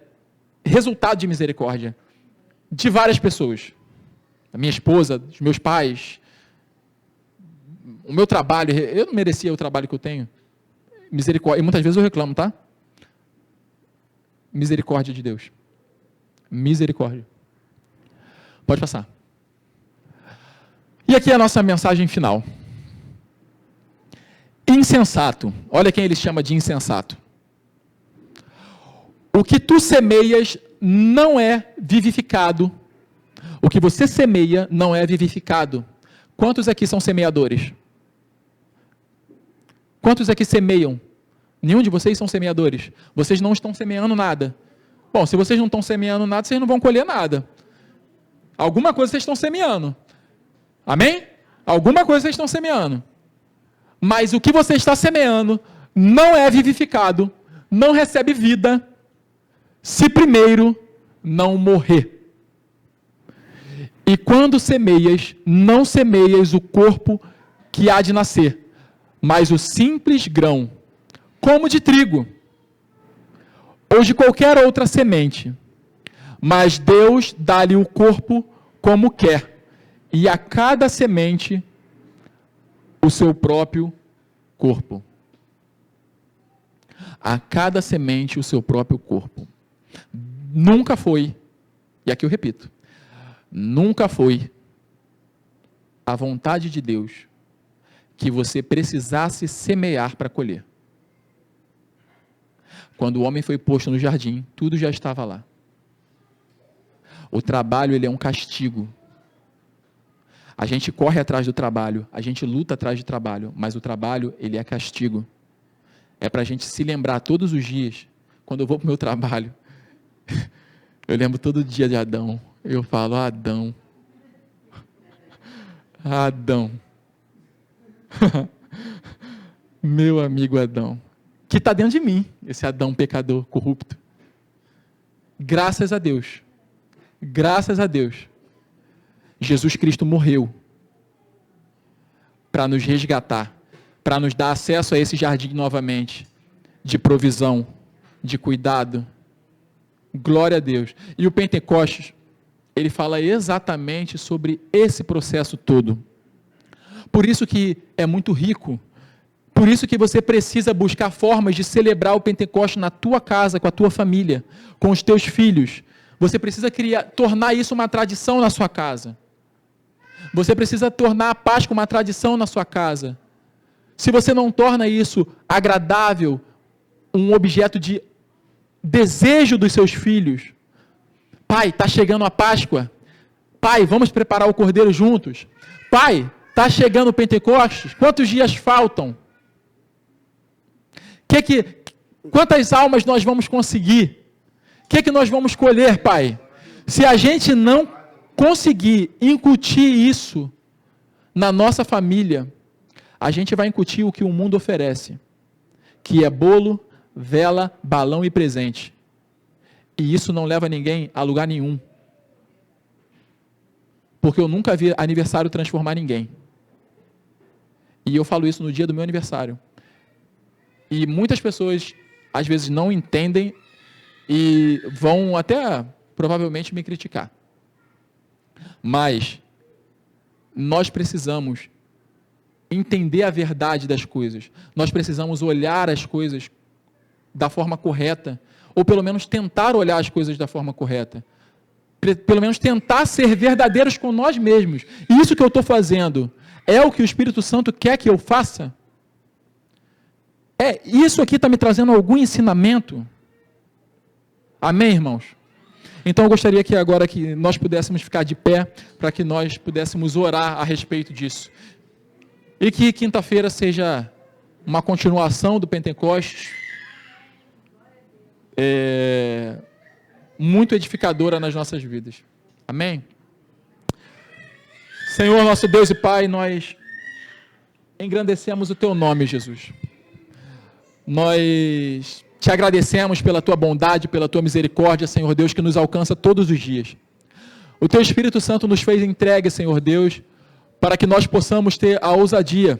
Speaker 1: resultado de misericórdia de várias pessoas. A minha esposa, os meus pais, o meu trabalho. Eu não merecia o trabalho que eu tenho. Misericórdia. E muitas vezes eu reclamo, tá? Misericórdia de Deus. Misericórdia. Pode passar. E aqui é a nossa mensagem final. Insensato. Olha quem ele chama de insensato. O que tu semeias não é vivificado. O que você semeia não é vivificado. Quantos aqui são semeadores? Quantos aqui semeiam? Nenhum de vocês são semeadores. Vocês não estão semeando nada. Bom, se vocês não estão semeando nada, vocês não vão colher nada. Alguma coisa vocês estão semeando. Amém? Alguma coisa vocês estão semeando. Mas o que você está semeando não é vivificado, não recebe vida, se primeiro não morrer. E quando semeias, não semeias o corpo que há de nascer, mas o simples grão, como de trigo, ou de qualquer outra semente. Mas Deus dá-lhe o corpo como quer, e a cada semente o seu próprio corpo. A cada semente o seu próprio corpo. Nunca foi, e aqui eu repito, nunca foi a vontade de Deus que você precisasse semear para colher. Quando o homem foi posto no jardim, tudo já estava lá. O trabalho, ele é um castigo. A gente corre atrás do trabalho, a gente luta atrás do trabalho, mas o trabalho, ele é castigo. É para a gente se lembrar todos os dias, quando eu vou para o meu trabalho, eu lembro todo dia de Adão, eu falo, Adão, meu amigo Adão, que está dentro de mim, esse Adão pecador, corrupto. Graças a Deus, Jesus Cristo morreu para nos resgatar, para nos dar acesso a esse jardim novamente, de provisão, de cuidado. Glória a Deus. E o Pentecostes, ele fala exatamente sobre esse processo todo. Por isso que é muito rico, por isso que você precisa buscar formas de celebrar o Pentecostes na tua casa, com a tua família, com os teus filhos. Você precisa tornar isso uma tradição na sua casa. Você precisa tornar a Páscoa uma tradição na sua casa. Se você não torna isso agradável, um objeto de desejo dos seus filhos. Pai, está chegando a Páscoa. Pai, vamos preparar o cordeiro juntos. Pai, está chegando o Pentecostes. Quantos dias faltam? Quantas almas nós vamos conseguir? O que nós vamos colher, Pai? Se a gente não conseguir incutir isso na nossa família, a gente vai incutir o que o mundo oferece, que é bolo, vela, balão e presente. E isso não leva ninguém a lugar nenhum. Porque eu nunca vi aniversário transformar ninguém. E eu falo isso no dia do meu aniversário. E muitas pessoas, às vezes, não entendem e vão até, provavelmente, me criticar. Mas nós precisamos entender a verdade das coisas. Nós precisamos olhar as coisas da forma correta, ou pelo menos tentar olhar as coisas da forma correta. Pelo menos tentar ser verdadeiros com nós mesmos. E isso que eu estou fazendo é o que o Espírito Santo quer que eu faça? Isso aqui está me trazendo algum ensinamento? Amém, irmãos? Então eu gostaria que agora que nós pudéssemos ficar de pé, para que nós pudéssemos orar a respeito disso. E que quinta-feira seja uma continuação do Pentecostes, muito edificadora nas nossas vidas. Amém? Senhor, nosso Deus e Pai, nós engrandecemos o Teu nome, Jesus. Nós te agradecemos pela Tua bondade, pela Tua misericórdia, Senhor Deus, que nos alcança todos os dias. O Teu Espírito Santo nos fez entregue, Senhor Deus, para que nós possamos ter a ousadia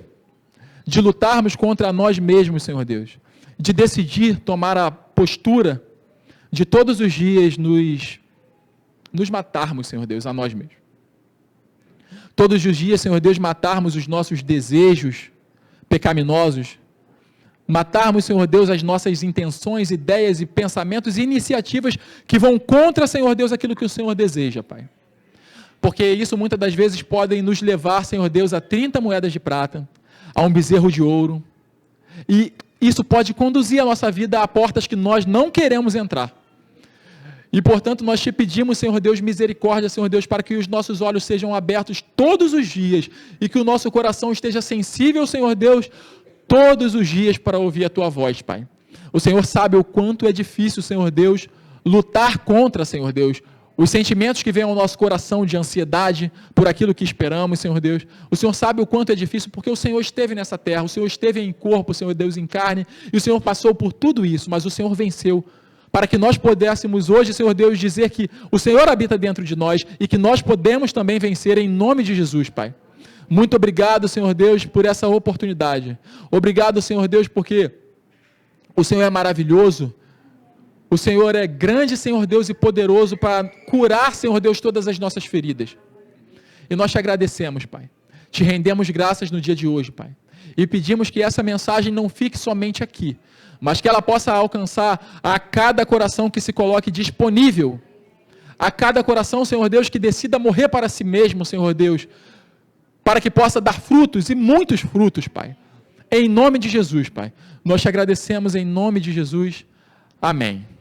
Speaker 1: de lutarmos contra nós mesmos, Senhor Deus, de decidir tomar a postura de todos os dias nos matarmos, Senhor Deus, a nós mesmos. Todos os dias, Senhor Deus, matarmos os nossos desejos pecaminosos, matarmos, Senhor Deus, as nossas intenções, ideias e pensamentos e iniciativas que vão contra, Senhor Deus, aquilo que o Senhor deseja, Pai. Porque isso muitas das vezes podem nos levar, Senhor Deus, a 30 moedas de prata, a um bezerro de ouro, e isso pode conduzir a nossa vida a portas que nós não queremos entrar. E, portanto, nós te pedimos, Senhor Deus, misericórdia, Senhor Deus, para que os nossos olhos sejam abertos todos os dias e que o nosso coração esteja sensível, Senhor Deus, todos os dias para ouvir a Tua voz, Pai. O Senhor sabe o quanto é difícil, Senhor Deus, lutar contra, Senhor Deus, os sentimentos que vêm ao nosso coração de ansiedade por aquilo que esperamos, Senhor Deus. O Senhor sabe o quanto é difícil, porque o Senhor esteve nessa terra, o Senhor esteve em corpo, Senhor Deus, em carne, e o Senhor passou por tudo isso, mas o Senhor venceu, para que nós pudéssemos hoje, Senhor Deus, dizer que o Senhor habita dentro de nós e que nós podemos também vencer em nome de Jesus, Pai. Muito obrigado, Senhor Deus, por essa oportunidade. Obrigado, Senhor Deus, porque o Senhor é maravilhoso. O Senhor é grande, Senhor Deus, e poderoso para curar, Senhor Deus, todas as nossas feridas. E nós te agradecemos, Pai. Te rendemos graças no dia de hoje, Pai. E pedimos que essa mensagem não fique somente aqui, mas que ela possa alcançar a cada coração que se coloque disponível. A cada coração, Senhor Deus, que decida morrer para si mesmo, Senhor Deus, para que possa dar frutos e muitos frutos, Pai. Em nome de Jesus, Pai. Nós te agradecemos em nome de Jesus. Amém.